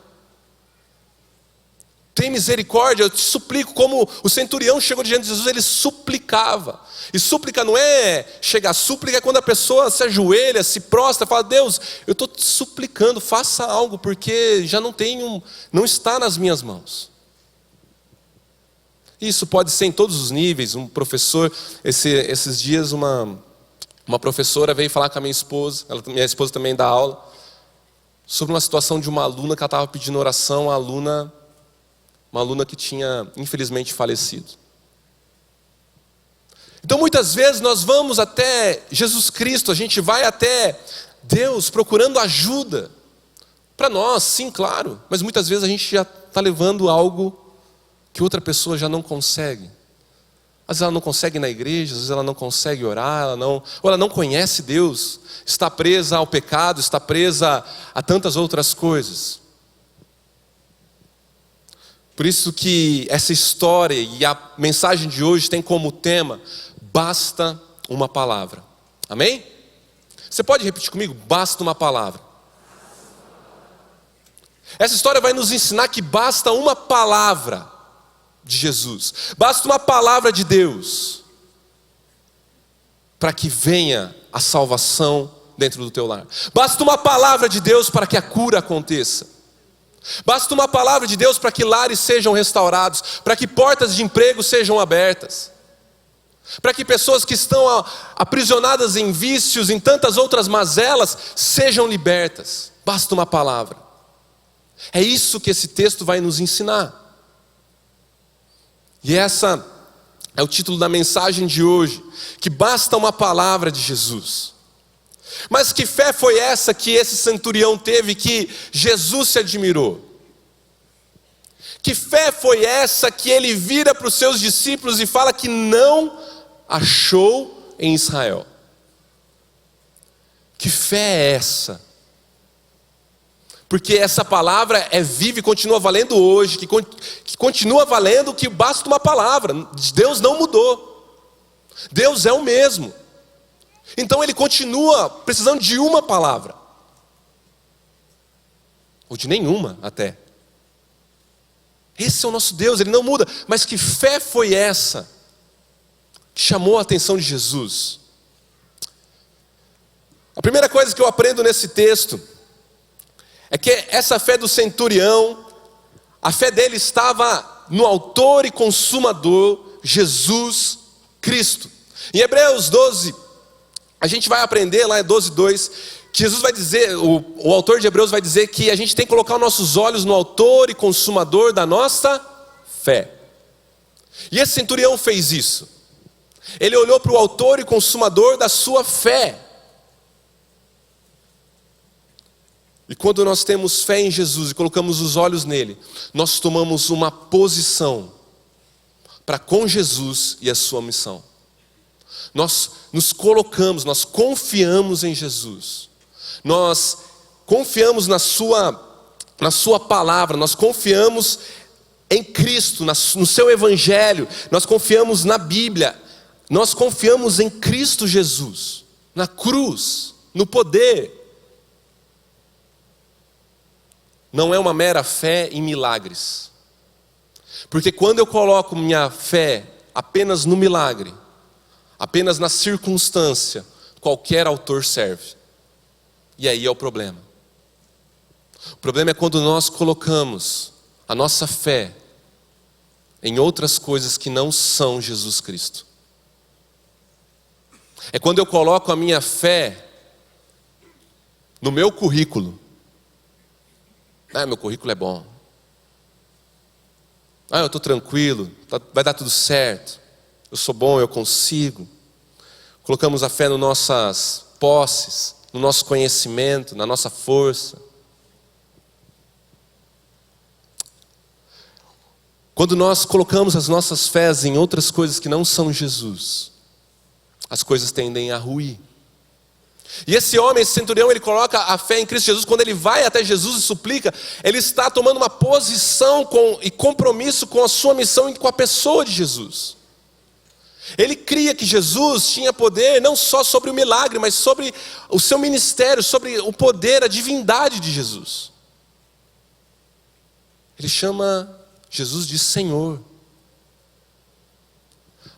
Tem misericórdia, eu te suplico. Como o centurião chegou diante de Jesus, ele suplicava. E súplica não é chegar, súplica é quando a pessoa se ajoelha, se prostra, fala: Deus, eu estou te suplicando, faça algo, porque já não está nas minhas mãos. Isso pode ser em todos os níveis. Um professor, esses dias uma professora veio falar com a minha esposa, minha esposa também dá aula, sobre uma situação de uma aluna que ela estava pedindo oração, uma aluna que tinha infelizmente falecido. Então muitas vezes nós vamos até Jesus Cristo, a gente vai até Deus procurando ajuda. Para nós, sim, claro, mas muitas vezes a gente já está levando algo que outra pessoa já não consegue. Às vezes ela não consegue ir na igreja, às vezes ela não consegue orar, ou ela não conhece Deus, está presa ao pecado, está presa a tantas outras coisas. Por isso que essa história e a mensagem de hoje tem como tema: basta uma palavra. Amém? Você pode repetir comigo? Basta uma palavra. Essa história vai nos ensinar que basta uma palavra de Jesus, basta uma palavra de Deus para que venha a salvação dentro do teu lar. Basta uma palavra de Deus para que a cura aconteça. Basta uma palavra de Deus para que lares sejam restaurados, para que portas de emprego sejam abertas, para que pessoas que estão aprisionadas em vícios, em tantas outras mazelas, sejam libertas. Basta uma palavra. É isso que esse texto vai nos ensinar. E essa é o título da mensagem de hoje, que basta uma palavra de Jesus. Mas que fé foi essa que esse centurião teve, que Jesus se admirou? Que fé foi essa que ele vira para os seus discípulos e fala que não achou em Israel? Que fé é essa? Porque essa palavra é viva e continua valendo hoje, que continua valendo, que basta uma palavra. Deus não mudou, Deus é o mesmo. Então ele continua precisando de uma palavra, ou de nenhuma até. Esse é o nosso Deus, ele não muda. Mas que fé foi essa que chamou a atenção de Jesus? A primeira coisa que eu aprendo nesse texto é que essa fé do centurião, a fé dele estava no autor e consumador, Jesus Cristo. Em Hebreus 12, a gente vai aprender lá em 12:2, que Jesus vai dizer, o autor de Hebreus vai dizer que a gente tem que colocar os nossos olhos no autor e consumador da nossa fé. E esse centurião fez isso. Ele olhou para o autor e consumador da sua fé. E quando nós temos fé em Jesus e colocamos os olhos nele, nós tomamos uma posição para com Jesus e a sua missão. Nós nos colocamos, nós confiamos em Jesus. Nós confiamos na sua palavra, nós confiamos em Cristo, no seu evangelho, nós confiamos na Bíblia, nós confiamos em Cristo Jesus, na cruz, no poder. Não é uma mera fé em milagres. Porque quando eu coloco minha fé apenas no milagre, apenas na circunstância, qualquer autor serve. E aí é o problema. O problema é quando nós colocamos a nossa fé em outras coisas que não são Jesus Cristo. É quando eu coloco a minha fé no meu currículo. Meu currículo é bom. Eu estou tranquilo, vai dar tudo certo. Eu sou bom, eu consigo. Colocamos a fé nas nossas posses, no nosso conhecimento, na nossa força. Quando nós colocamos as nossas fés em outras coisas que não são Jesus, as coisas tendem a ruir. E esse homem, esse centurião, ele coloca a fé em Cristo Jesus. Quando ele vai até Jesus e suplica, ele está tomando uma posição e compromisso com a sua missão e com a pessoa de Jesus. Ele cria que Jesus tinha poder não só sobre o milagre, mas sobre o seu ministério, sobre o poder, a divindade de Jesus. Ele chama Jesus de Senhor.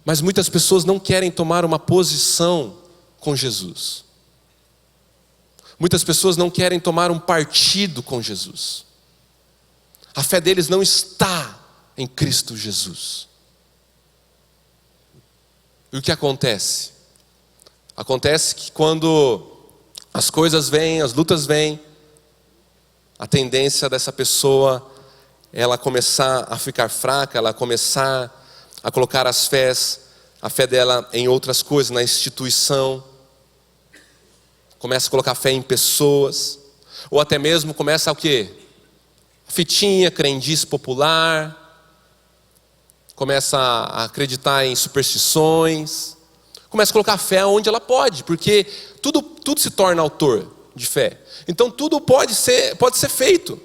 Mas muitas pessoas não querem tomar uma posição com Jesus. Muitas pessoas não querem tomar um partido com Jesus. A fé deles não está em Cristo Jesus. E o que acontece? Acontece que quando as coisas vêm, as lutas vêm, a tendência dessa pessoa, ela começar a ficar fraca, ela começar a colocar a fé dela em outras coisas, na instituição, começa a colocar fé em pessoas, ou até mesmo começa a o quê? Fitinha, crendice popular, começa a acreditar em superstições, começa a colocar fé onde ela pode, porque tudo se torna autor de fé. Então tudo pode ser feito.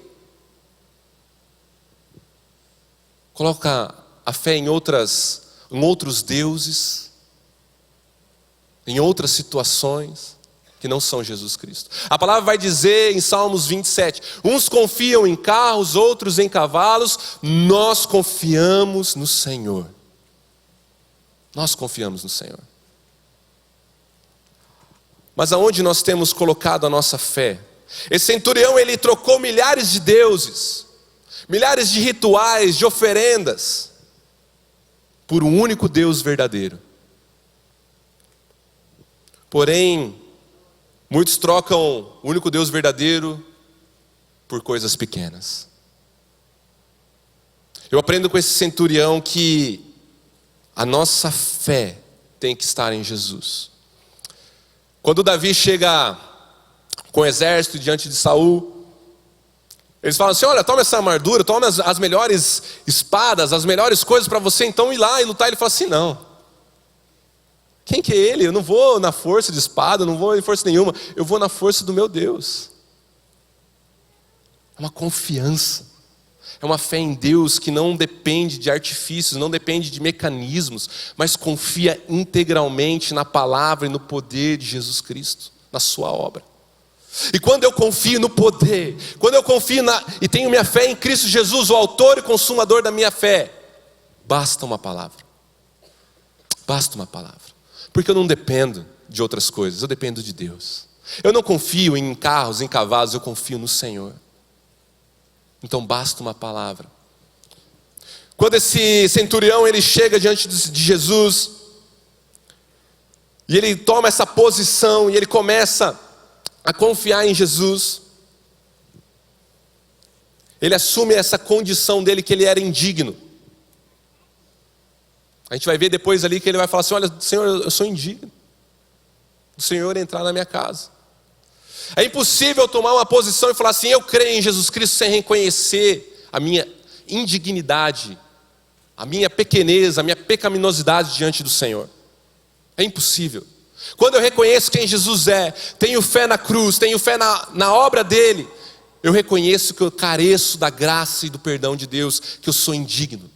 Coloca a fé em outros deuses, em outras situações que não são Jesus Cristo. A palavra vai dizer em Salmos 27, uns confiam em carros, outros em cavalos, nós confiamos no Senhor. Nós confiamos no Senhor. Mas aonde nós temos colocado a nossa fé? Esse centurião, ele trocou milhares de deuses, milhares de rituais, de oferendas, por um único Deus verdadeiro. Porém, muitos trocam o único Deus verdadeiro por coisas pequenas. Eu aprendo com esse centurião que a nossa fé tem que estar em Jesus. Quando Davi chega com o exército diante de Saul, eles falam assim: olha, toma essa armadura, toma as melhores espadas, as melhores coisas para você então ir lá e lutar. Ele fala assim: não. Quem que é ele? Eu não vou na força de espada, não vou em força nenhuma. Eu vou na força do meu Deus. É uma confiança. É uma fé em Deus que não depende de artifícios, não depende de mecanismos, mas confia integralmente na palavra e no poder de Jesus Cristo, na sua obra. E quando eu confio no poder, quando eu confio e tenho minha fé em Cristo Jesus, o autor e consumador da minha fé, basta uma palavra. Basta uma palavra. Porque eu não dependo de outras coisas, eu dependo de Deus. Eu não confio em carros, em cavalos, eu confio no Senhor. Então basta uma palavra. Quando esse centurião ele chega diante de Jesus, e ele toma essa posição, e ele começa a confiar em Jesus, ele assume essa condição dele que ele era indigno. A gente vai ver depois ali que ele vai falar assim: olha, Senhor, eu sou indigno do Senhor entrar na minha casa. É impossível eu tomar uma posição e falar assim: eu creio em Jesus Cristo, sem reconhecer a minha indignidade, a minha pequenez, a minha pecaminosidade diante do Senhor. É impossível. Quando eu reconheço quem Jesus é, tenho fé na cruz, tenho fé na obra dele, eu reconheço que eu careço da graça e do perdão de Deus, que eu sou indigno.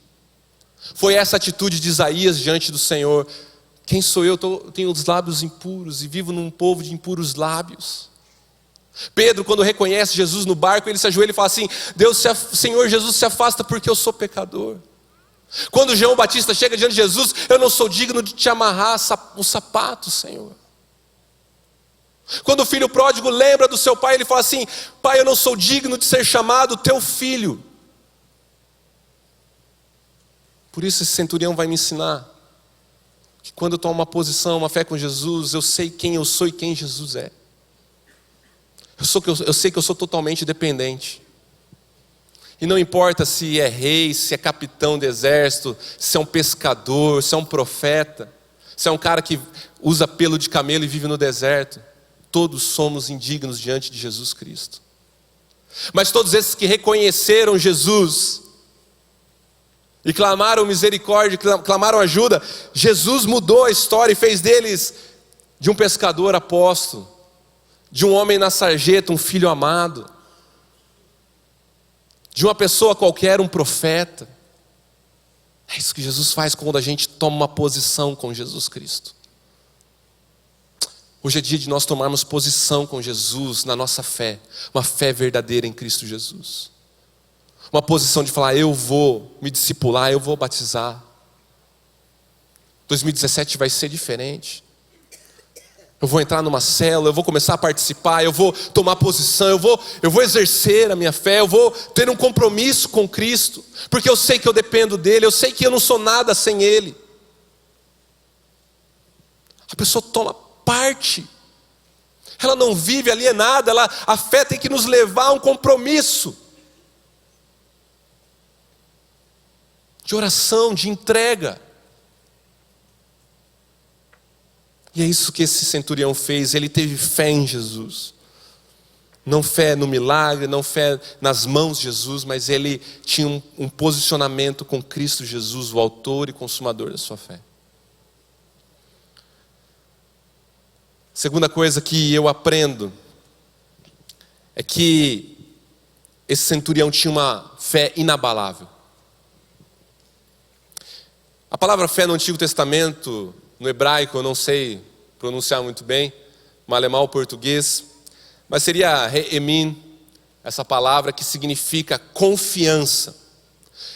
Foi essa atitude de Isaías diante do Senhor: quem sou eu? Tenho os lábios impuros e vivo num povo de impuros lábios. Pedro, quando reconhece Jesus no barco, ele se ajoelha e fala assim: Senhor Jesus, se afasta porque eu sou pecador. Quando João Batista chega diante de Jesus: eu não sou digno de te amarrar o sapato, Senhor. Quando o filho pródigo lembra do seu pai, ele fala assim: pai, eu não sou digno de ser chamado teu filho. Por isso esse centurião vai me ensinar que quando eu tomo uma posição, uma fé com Jesus, eu sei quem eu sou e quem Jesus é. Eu sei que eu sou totalmente dependente. E não importa se é rei, se é capitão de exército, se é um pescador, se é um profeta, se é um cara que usa pelo de camelo e vive no deserto. Todos somos indignos diante de Jesus Cristo. Mas todos esses que reconheceram Jesus e clamaram misericórdia, clamaram ajuda, Jesus mudou a história e fez deles de um pescador apóstolo, de um homem na sarjeta, um filho amado, de uma pessoa qualquer, um profeta. É isso que Jesus faz quando a gente toma uma posição com Jesus Cristo. Hoje é dia de nós tomarmos posição com Jesus na nossa fé, uma fé verdadeira em Cristo Jesus. Uma posição de falar, eu vou me discipular, eu vou batizar. 2017 vai ser diferente. Eu vou entrar numa célula, eu vou começar a participar, eu vou tomar posição, eu vou exercer a minha fé, eu vou ter um compromisso com Cristo, porque eu sei que eu dependo dEle, eu sei que eu não sou nada sem Ele. A pessoa toma parte, ela não vive alienada, a fé tem que nos levar a um compromisso de oração, de entrega. E é isso que esse centurião fez, ele teve fé em Jesus. Não fé no milagre, não fé nas mãos de Jesus, mas ele tinha um posicionamento com Cristo Jesus, o autor e consumador da sua fé. Segunda coisa que eu aprendo é que esse centurião tinha uma fé inabalável. A palavra fé no Antigo Testamento, no hebraico, eu não sei pronunciar muito bem, no alemão, português, mas seria re'emin, essa palavra que significa confiança.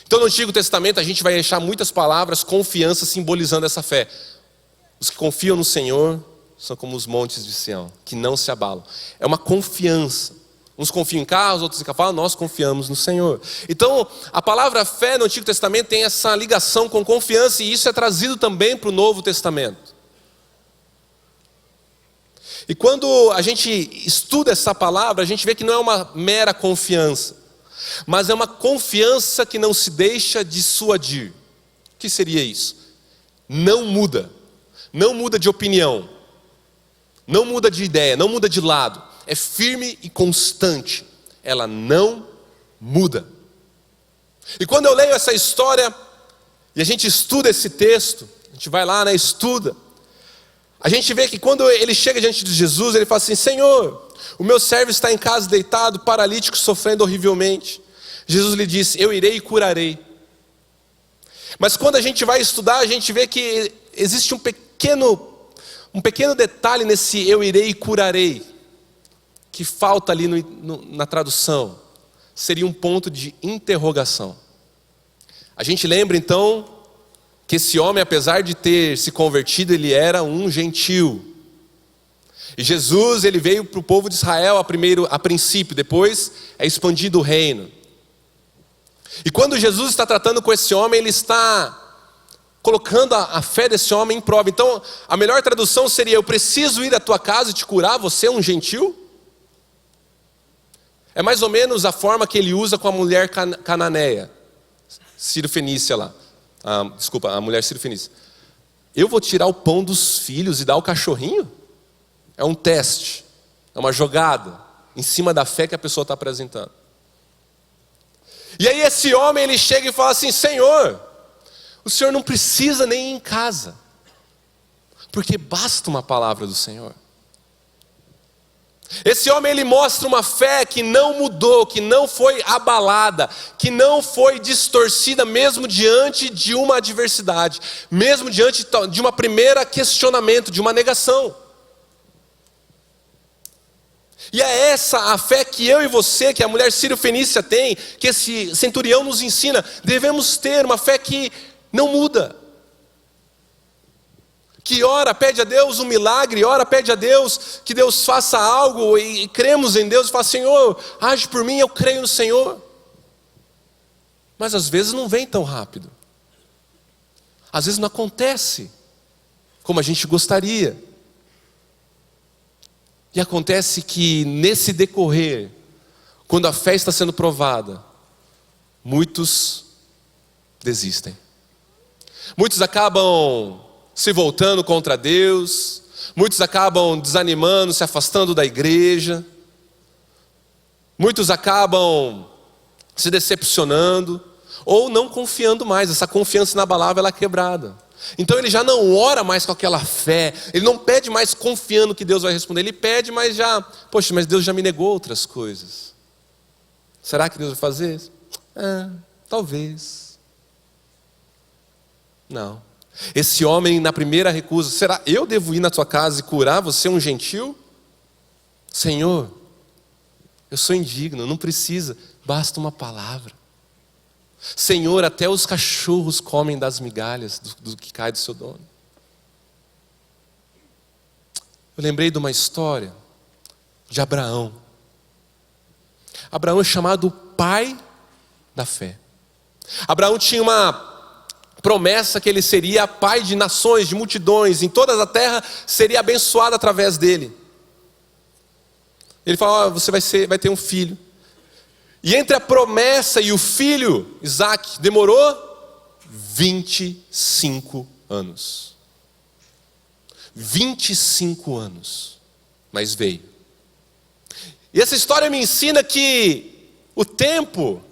Então no Antigo Testamento a gente vai achar muitas palavras confiança simbolizando essa fé. Os que confiam no Senhor são como os montes de Sião, que não se abalam. É uma confiança. Uns confiam em carros, outros em cavalos, nós confiamos no Senhor. Então, a palavra fé no Antigo Testamento tem essa ligação com confiança, e isso é trazido também para o Novo Testamento. E quando a gente estuda essa palavra, a gente vê que não é uma mera confiança, mas é uma confiança que não se deixa dissuadir. O que seria isso? Não muda de opinião, não muda de ideia, não muda de lado. É firme e constante, ela não muda. E quando eu leio essa história, e a gente estuda esse texto, a gente vai lá, estuda, a gente vê que quando ele chega diante de Jesus, ele fala assim, Senhor, o meu servo está em casa deitado, paralítico, sofrendo horrivelmente. Jesus lhe disse, eu irei e curarei. Mas quando a gente vai estudar, a gente vê que existe um pequeno detalhe nesse eu irei e curarei, que falta ali na tradução, seria um ponto de interrogação. A gente lembra então que esse homem, apesar de ter se convertido, ele era um gentil. E Jesus, ele veio para o povo de Israel a princípio, depois é expandido o reino. E quando Jesus está tratando com esse homem, ele está colocando a fé desse homem em prova. Então, a melhor tradução seria, eu preciso ir à tua casa e te curar, você é um gentil? É mais ou menos a forma que ele usa com a mulher cananeia, Sírio-Fenícia lá. A mulher Sírio-Fenícia. Eu vou tirar o pão dos filhos e dar ao cachorrinho? É um teste, é uma jogada em cima da fé que a pessoa está apresentando. E aí esse homem, ele chega e fala assim, Senhor, o Senhor não precisa nem ir em casa, porque basta uma palavra do Senhor. Esse homem, ele mostra uma fé que não mudou, que não foi abalada, que não foi distorcida mesmo diante de uma adversidade, mesmo diante de uma primeira questionamento, de uma negação. E é essa a fé que eu e você, que a mulher Sírio-Fenícia tem, que esse centurião nos ensina, devemos ter uma fé que não muda. Que ora, pede a Deus um milagre, ora, pede a Deus que Deus faça algo, e cremos em Deus e fala, Senhor, age por mim, eu creio no Senhor. Mas às vezes não vem tão rápido. Às vezes não acontece como a gente gostaria. E acontece que nesse decorrer, quando a fé está sendo provada, muitos desistem. Muitos acabam se voltando contra Deus, muitos acabam desanimando, se afastando da igreja, muitos acabam se decepcionando, ou não confiando mais. Essa confiança inabalável, ela é quebrada. Então ele já não ora mais com aquela fé, ele não pede mais confiando que Deus vai responder, ele pede, mas já, poxa, mas Deus já me negou outras coisas. Será que Deus vai fazer? Talvez. Não. Esse homem na primeira recusa, será eu devo ir na tua casa e curar você, um gentil? Senhor, eu sou indigno, não precisa, basta uma palavra. Senhor, até os cachorros comem das migalhas do que cai do seu dono. Eu lembrei de uma história de Abraão. Abraão é chamado o pai da fé. Abraão tinha uma promessa que ele seria pai de nações, de multidões, em toda a terra seria abençoado através dele. Ele fala, você vai ter um filho. E entre a promessa e o filho, Isaac, demorou 25 anos. 25 anos. Mas veio. E essa história me ensina que o tempo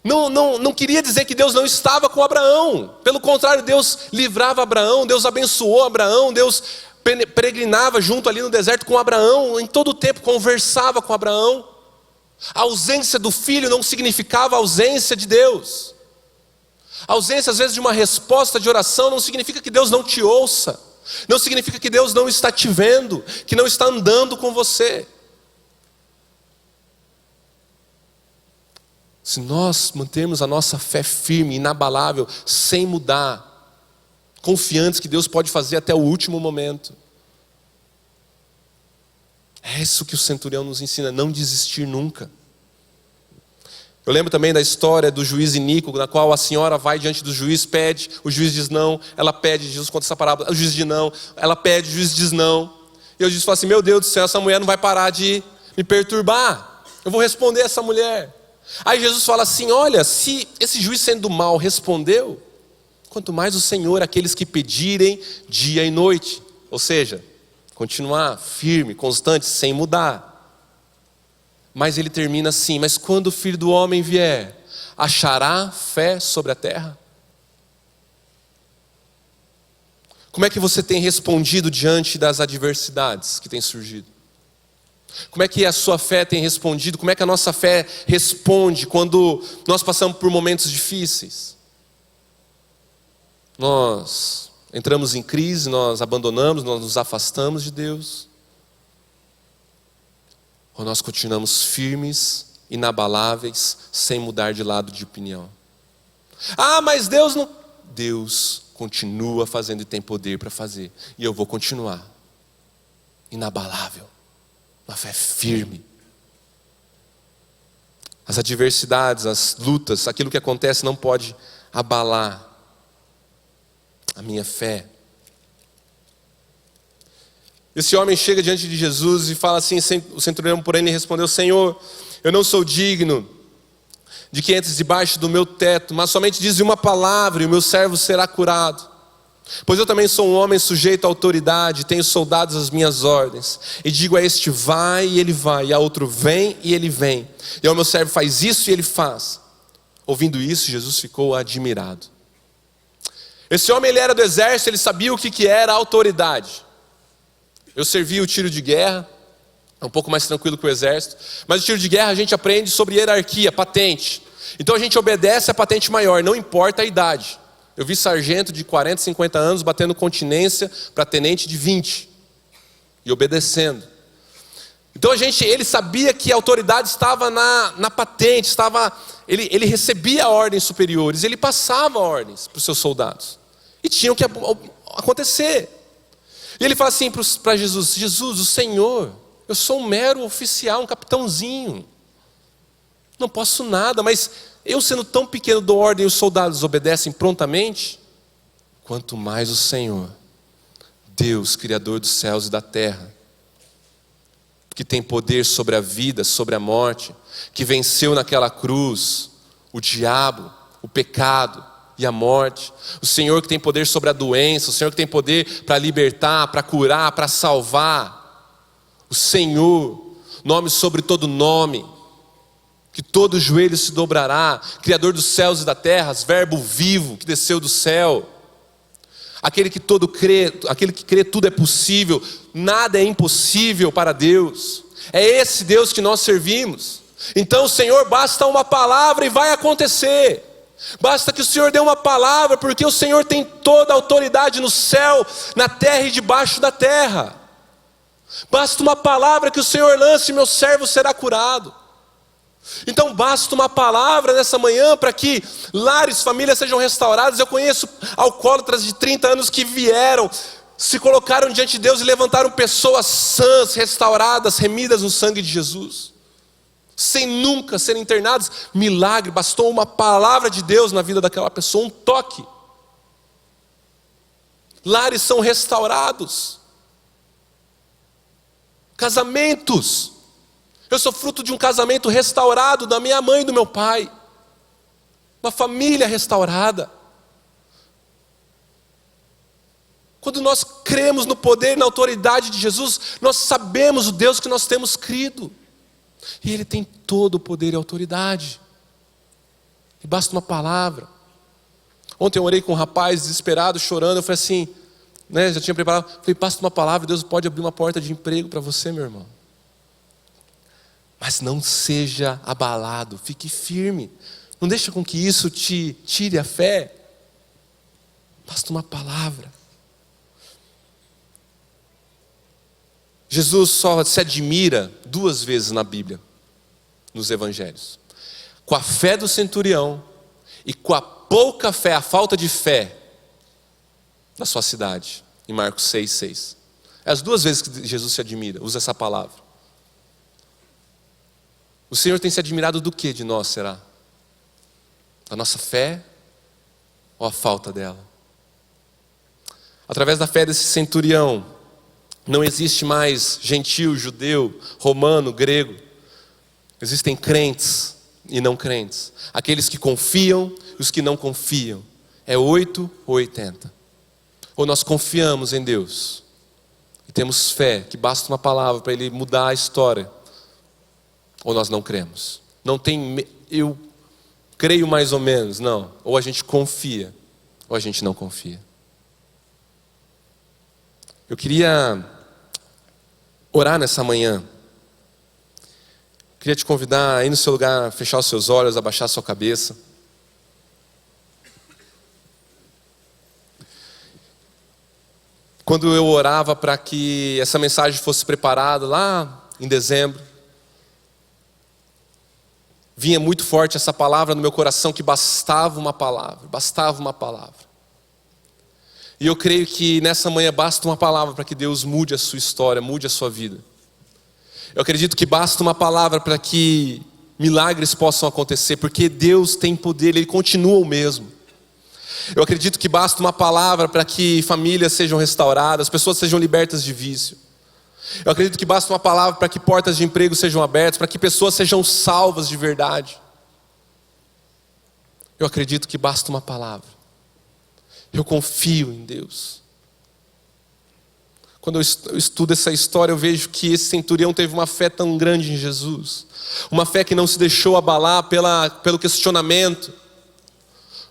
não queria dizer que Deus não estava com Abraão. Pelo contrário, Deus livrava Abraão, Deus abençoou Abraão, Deus peregrinava junto ali no deserto com Abraão, em todo o tempo conversava com Abraão. A ausência do filho não significava a ausência de Deus. A ausência às vezes de uma resposta de oração não significa que Deus não te ouça. Não significa que Deus não está te vendo, que não está andando com você. Se nós mantermos a nossa fé firme, inabalável, sem mudar, confiantes que Deus pode fazer até o último momento. É isso que o centurião nos ensina, não desistir nunca. Eu lembro também da história do juiz Inico, na qual a senhora vai diante do juiz, pede, o juiz diz não, ela pede, Jesus conta essa parábola, o juiz diz não, ela pede, o juiz diz não. E o juiz fala assim, meu Deus do céu, essa mulher não vai parar de me perturbar, eu vou responder essa mulher. Aí Jesus fala assim, olha, se esse juiz sendo mal respondeu, quanto mais o Senhor, aqueles que pedirem dia e noite. Ou seja, continuar firme, constante, sem mudar. Mas ele termina assim, mas quando o Filho do Homem vier, achará fé sobre a terra? Como é que você tem respondido diante das adversidades que têm surgido? Como é que a sua fé tem respondido? Como é que a nossa fé responde quando nós passamos por momentos difíceis? Nós entramos em crise, nós abandonamos, nós nos afastamos de Deus? Ou nós continuamos firmes, inabaláveis, sem mudar de lado de opinião? Ah, mas Deus não... Deus continua fazendo e tem poder para fazer. E eu vou continuar inabalável, uma fé firme. As adversidades, as lutas, aquilo que acontece não pode abalar a minha fé. Esse homem chega diante de Jesus e fala assim, o centurião porém lhe respondeu, Senhor, eu não sou digno de que entres debaixo do meu teto, mas somente dize uma palavra e o meu servo será curado. Pois eu também sou um homem sujeito à autoridade, tenho soldados às minhas ordens. E digo a este vai e ele vai, e a outro vem e ele vem. E ao meu servo faz isso e ele faz. Ouvindo isso, Jesus ficou admirado. Esse homem ele era do exército, ele sabia o que era autoridade. Eu servi o tiro de guerra, é um pouco mais tranquilo que o exército. Mas o tiro de guerra a gente aprende sobre hierarquia, patente. Então a gente obedece a patente maior, não importa a idade. Eu vi sargento de 40, 50 anos batendo continência para tenente de 20. E obedecendo. Então ele sabia que a autoridade estava na patente, ele recebia ordens superiores, ele passava ordens para os seus soldados. E tinham que acontecer. E ele fala assim para Jesus, Jesus, o Senhor, eu sou um mero oficial, um capitãozinho. Não posso nada, mas eu sendo tão pequeno dou ordem e os soldados obedecem prontamente. Quanto mais o Senhor, Deus, Criador dos céus e da terra, que tem poder sobre a vida, sobre a morte, que venceu naquela cruz o diabo, o pecado e a morte. O Senhor que tem poder sobre a doença, o Senhor que tem poder para libertar, para curar, para salvar. O Senhor, nome sobre todo nome, que todo joelho se dobrará, Criador dos céus e da terra, Verbo vivo que desceu do céu. Aquele que crê tudo é possível, nada é impossível para Deus. É esse Deus que nós servimos. Então, Senhor, basta uma palavra e vai acontecer. Basta que o Senhor dê uma palavra, porque o Senhor tem toda a autoridade no céu, na terra e debaixo da terra. Basta uma palavra que o Senhor lance e meu servo será curado. Então basta uma palavra nessa manhã para que lares, famílias sejam restauradas. Eu conheço alcoólatras de 30 anos que vieram, se colocaram diante de Deus e levantaram pessoas sãs, restauradas, remidas no sangue de Jesus, sem nunca serem internados. Milagre, bastou uma palavra de Deus na vida daquela pessoa, um toque. Lares são restaurados. Casamentos. Eu sou fruto de um casamento restaurado da minha mãe e do meu pai. Uma família restaurada. Quando nós cremos no poder e na autoridade de Jesus, nós sabemos o Deus que nós temos crido. E Ele tem todo o poder e autoridade. E basta uma palavra. Ontem eu orei com um rapaz desesperado, chorando. Eu falei assim, já tinha preparado. Falei, basta uma palavra, Deus pode abrir uma porta de emprego para você, meu irmão. Mas não seja abalado, fique firme. Não deixa com que isso te tire a fé. Basta uma palavra. Jesus só se admira 2 vezes na Bíblia, nos evangelhos. Com a fé do centurião e com a pouca fé, a falta de fé da sua cidade, em Marcos 6,6. É as 2 vezes que Jesus se admira, usa essa palavra. O Senhor tem se admirado do que de nós, será? Da nossa fé ou a falta dela? Através da fé desse centurião, não existe mais gentil, judeu, romano, grego. Existem crentes e não crentes. Aqueles que confiam e os que não confiam. É 8 ou 80. Ou nós confiamos em Deus e temos fé que basta uma palavra para Ele mudar a história, ou nós não cremos. Não tem, eu creio mais ou menos, não. Ou a gente confia, ou a gente não confia. Eu queria orar nessa manhã. Queria te convidar aí no seu lugar, a fechar os seus olhos, abaixar a sua cabeça. Quando eu orava para que essa mensagem fosse preparada lá em dezembro, vinha muito forte essa palavra no meu coração, que bastava uma palavra, bastava uma palavra. E eu creio que nessa manhã basta uma palavra para que Deus mude a sua história, mude a sua vida. Eu acredito que basta uma palavra para que milagres possam acontecer, porque Deus tem poder, Ele continua o mesmo. Eu acredito que basta uma palavra para que famílias sejam restauradas, pessoas sejam libertas de vício. Eu acredito que basta uma palavra para que portas de emprego sejam abertas, para que pessoas sejam salvas de verdade. Eu acredito que basta uma palavra. Eu confio em Deus. Quando eu estudo essa história, eu vejo que esse centurião teve uma fé tão grande em Jesus. Uma fé que não se deixou abalar pelo questionamento.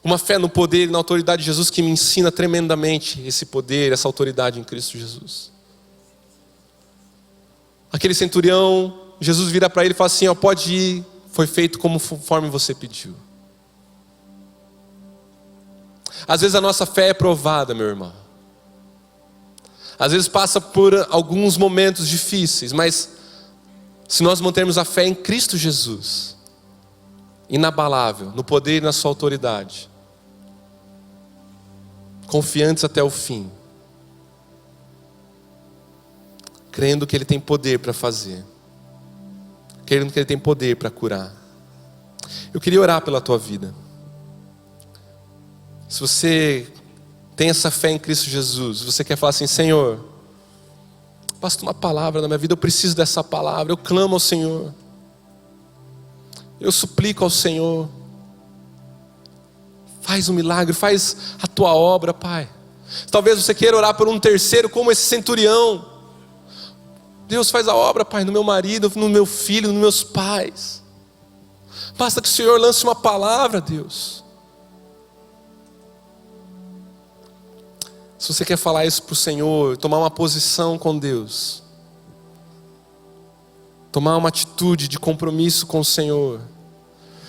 Uma fé no poder e na autoridade de Jesus que me ensina tremendamente esse poder, essa autoridade em Cristo Jesus. Aquele centurião, Jesus vira para ele e fala assim, pode ir, foi feito conforme você pediu. Às vezes a nossa fé é provada, meu irmão. Às vezes passa por alguns momentos difíceis, mas se nós mantermos a fé em Cristo Jesus, inabalável, no poder e na sua autoridade, confiantes até o fim, crendo que Ele tem poder para fazer, crendo que Ele tem poder para curar. Eu queria orar pela tua vida. Se você tem essa fé em Cristo Jesus, você quer falar assim, Senhor, basta uma palavra na minha vida, eu preciso dessa palavra, eu clamo ao Senhor, eu suplico ao Senhor, faz um milagre, faz a tua obra, Pai. Talvez você queira orar por um terceiro, como esse centurião. Deus, faz a obra, Pai, no meu marido, no meu filho, nos meus pais. Basta que o Senhor lance uma palavra, Deus. Se Se você quer falar isso para o Senhor, tomar uma posição com Deus, tomar uma atitude de compromisso com o Senhor,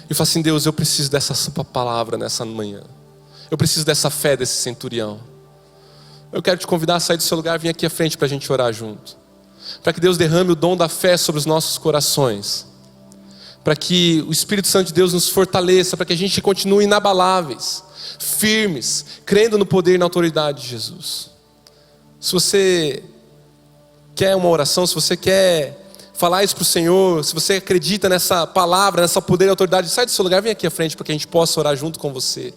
e falar assim: Deus, eu preciso dessa sua palavra nessa manhã, eu preciso dessa fé desse centurião. Eu quero te convidar a sair do seu lugar, vir aqui à frente para a gente orar junto, para que Deus derrame o dom da fé sobre os nossos corações, para que o Espírito Santo de Deus nos fortaleça, para que a gente continue inabaláveis, firmes, crendo no poder e na autoridade de Jesus. Se você quer uma oração, se você quer falar isso para o Senhor, se você acredita nessa palavra, nessa poder e autoridade, sai do seu lugar, vem aqui à frente para que a gente possa orar junto com você.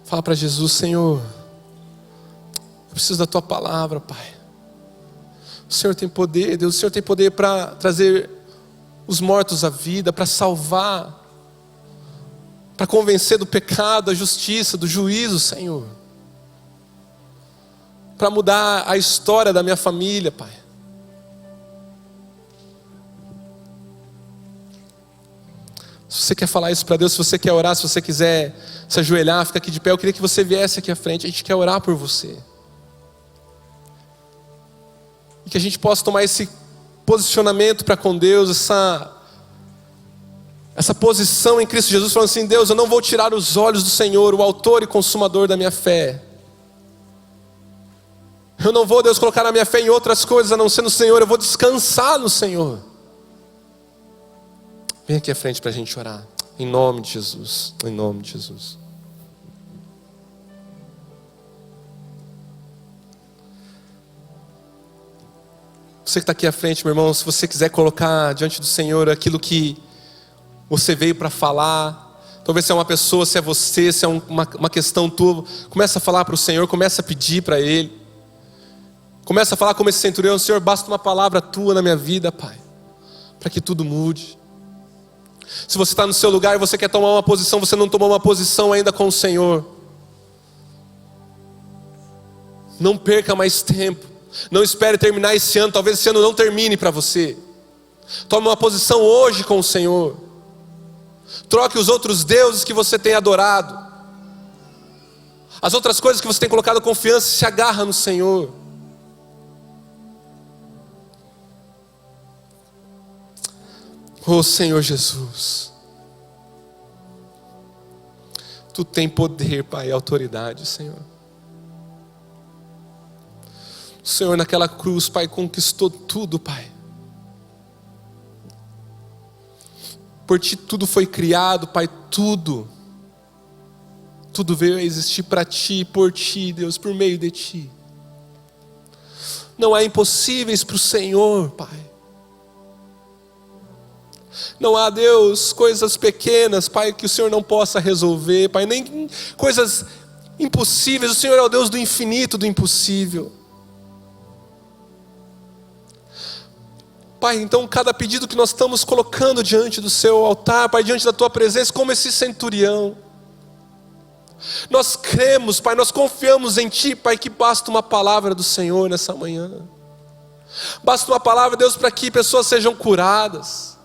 Fala para Jesus: Senhor, eu preciso da tua palavra, Pai. O Senhor tem poder, Deus, o Senhor tem poder para trazer os mortos à vida, para salvar, para convencer do pecado, da justiça, do juízo, Senhor, para mudar a história da minha família, Pai. Se você quer falar isso para Deus, se você quer orar, se você quiser se ajoelhar, fica aqui de pé, eu queria que você viesse aqui à frente, a gente quer orar por você. E que a gente possa tomar esse posicionamento para com Deus, essa posição em Cristo Jesus, falando assim: Deus, eu não vou tirar os olhos do Senhor, o autor e consumador da minha fé. Eu não vou, Deus, colocar a minha fé em outras coisas a não ser no Senhor, eu vou descansar no Senhor. Vem aqui à frente para a gente orar, em nome de Jesus, em nome de Jesus. Você que está aqui à frente, meu irmão, se você quiser colocar diante do Senhor aquilo que você veio para falar, talvez se é uma pessoa, se é você, se é uma questão tua, começa a falar para o Senhor, começa a pedir para Ele, começa a falar como esse centurião: Senhor, basta uma palavra tua na minha vida, Pai, para que tudo mude. Se você está no seu lugar e você quer tomar uma posição, você não tomou uma posição ainda com o Senhor, não perca mais tempo. Não espere terminar esse ano, talvez esse ano não termine para você. Tome uma posição hoje com o Senhor. Troque os outros deuses que você tem adorado, as outras coisas que você tem colocado confiança, e se agarra no Senhor. Oh Senhor Jesus, Tu tem poder, Pai, e autoridade, Senhor. O Senhor naquela cruz, Pai, conquistou tudo, Pai. Por Ti tudo foi criado, Pai, tudo veio a existir para Ti, por Ti, Deus, por meio de Ti. Não há impossíveis para o Senhor, Pai. Não há, Deus, coisas pequenas, Pai, que o Senhor não possa resolver, Pai, nem coisas impossíveis. O Senhor é o Deus do infinito, do impossível. Pai, então cada pedido que nós estamos colocando diante do Seu altar, Pai, diante da Tua presença, como esse centurião, nós cremos, Pai, nós confiamos em Ti, Pai, que basta uma palavra do Senhor nessa manhã. Basta uma palavra, Deus, para que pessoas sejam curadas.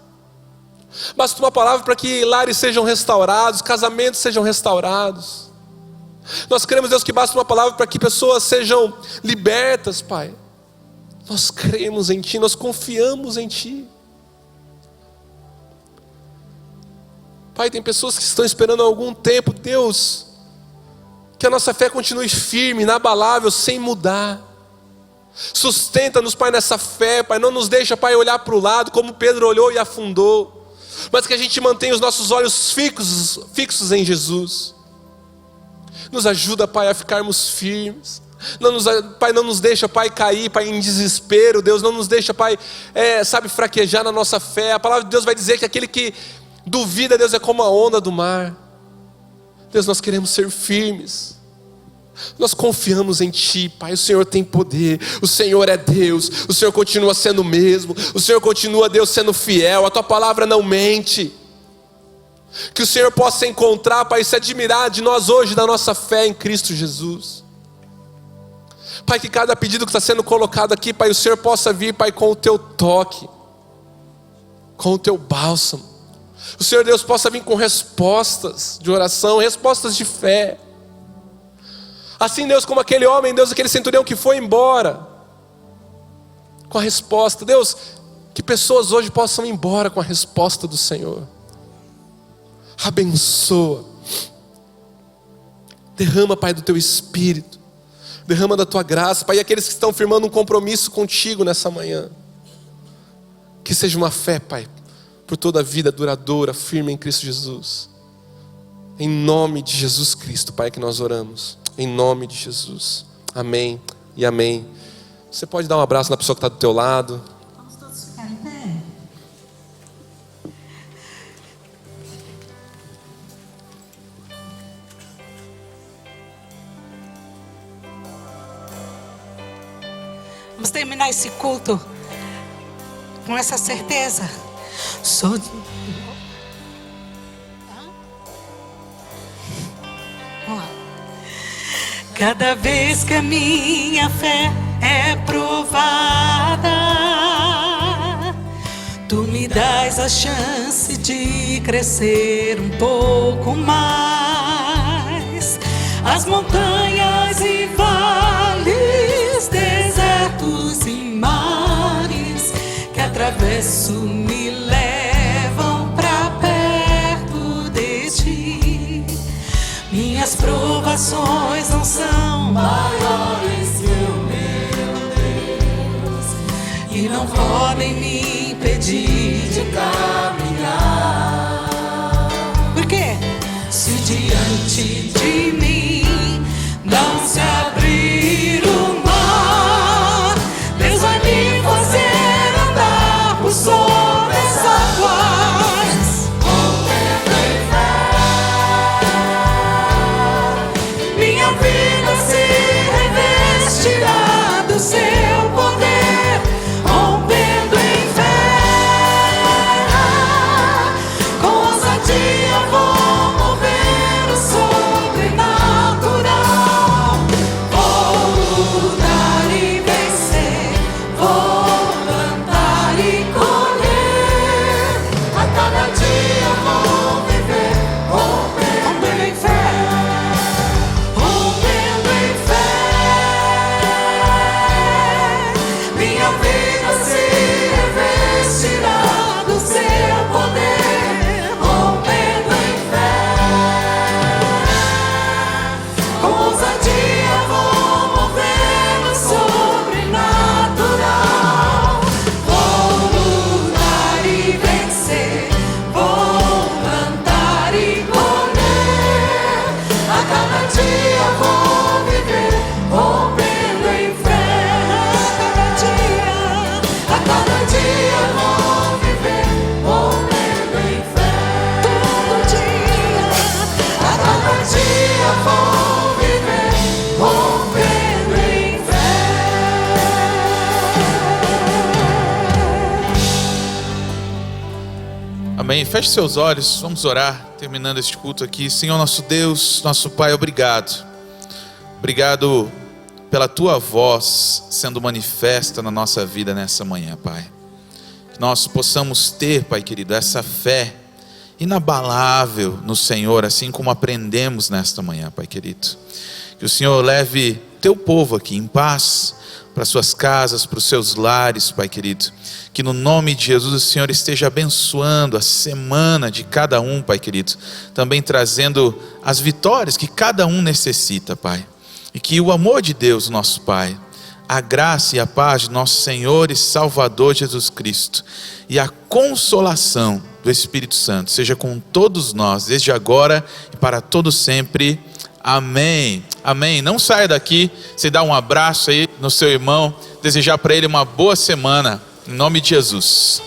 Basta uma palavra para que lares sejam restaurados, casamentos sejam restaurados. Nós cremos, Deus, que basta uma palavra para que pessoas sejam libertas, Pai. Nós cremos em Ti, nós confiamos em Ti. Pai, tem pessoas que estão esperando há algum tempo, Deus, que a nossa fé continue firme, inabalável, sem mudar. Sustenta-nos, Pai, nessa fé, Pai, não nos deixa, Pai, olhar para o lado, como Pedro olhou e afundou, mas que a gente mantenha os nossos olhos fixos em Jesus. Nos ajuda, Pai, a ficarmos firmes. Pai, não nos deixa, Pai, cair, Pai, em desespero. Deus, não nos deixa, Pai, fraquejar na nossa fé. A palavra de Deus vai dizer que aquele que duvida, Deus, é como a onda do mar. Deus, nós queremos ser firmes. Nós confiamos em Ti, Pai. O Senhor tem poder, o Senhor é Deus, o Senhor continua sendo o mesmo, o Senhor continua, Deus, sendo fiel. A Tua palavra não mente. Que o Senhor possa encontrar, Pai, se admirar de nós hoje, da nossa fé em Cristo Jesus. Pai, que cada pedido que está sendo colocado aqui, Pai, o Senhor possa vir, Pai, com o Teu toque, com o Teu bálsamo. O Senhor Deus possa vir com respostas de oração, respostas de fé. Assim, Deus, como aquele homem, Deus, aquele centurião que foi embora com a resposta. Deus, que pessoas hoje possam ir embora com a resposta do Senhor. Abençoa. Derrama, Pai, do Teu Espírito. Derrama da Tua graça, Pai. E aqueles que estão firmando um compromisso contigo nessa manhã, que seja uma fé, Pai, por toda a vida duradoura, firme em Cristo Jesus. Em nome de Jesus Cristo, Pai, que nós oramos. Em nome de Jesus. Amém e amém. Você pode dar um abraço na pessoa que está do teu lado. Vamos todos ficar em pé. Vamos terminar esse culto com essa certeza. Vamos lá. Cada vez que a minha fé é provada, Tu me dás a chance de crescer um pouco mais. As montanhas e vales, desertos e mares que atravesso me levam pra perto de Ti. Minhas provações não são maiores que o meu Deus, e não podem me impedir de caminhar. Por quê? Se diante de mim não se abrir o mar, Deus vai me fazer andar por sobre as águas. Rompendo em fé, minha vida se revestirá do Seu poder. Rompendo em fé, com ousadia vou mover o sobrenatural. Vou lutar e vencer, vou plantar e colher. A cada dia vou viver, rompendo em fé, rompendo em fé. Minha vida se revestirá do Seu poder, rompendo em fé. Com ousadia vou mover o sobrenatural. Vou lutar e vencer, vou plantar e colher. A cada dia vou viver, rompendo em fé. A cada dia vou viver, rompendo em fé. Todo dia, a cada dia vou viver, rompendo em fé. Amém. Feche seus olhos, vamos orar, terminando este culto aqui. Senhor nosso Deus, nosso Pai, obrigado. Obrigado pela Tua voz sendo manifesta na nossa vida nessa manhã, Pai. Que nós possamos ter, Pai querido, essa fé inabalável no Senhor, assim como aprendemos nesta manhã, Pai querido. Que o Senhor leve Teu povo aqui em paz para suas casas, para os seus lares, Pai querido. Que no nome de Jesus o Senhor esteja abençoando a semana de cada um, Pai querido. Também trazendo as vitórias que cada um necessita, Pai. E que o amor de Deus, nosso Pai, a graça e a paz de nosso Senhor e Salvador Jesus Cristo e a consolação do Espírito Santo seja com todos nós, desde agora e para todo sempre. Amém. Amém. Não saia daqui sem dar um abraço aí no seu irmão, desejar para ele uma boa semana, em nome de Jesus.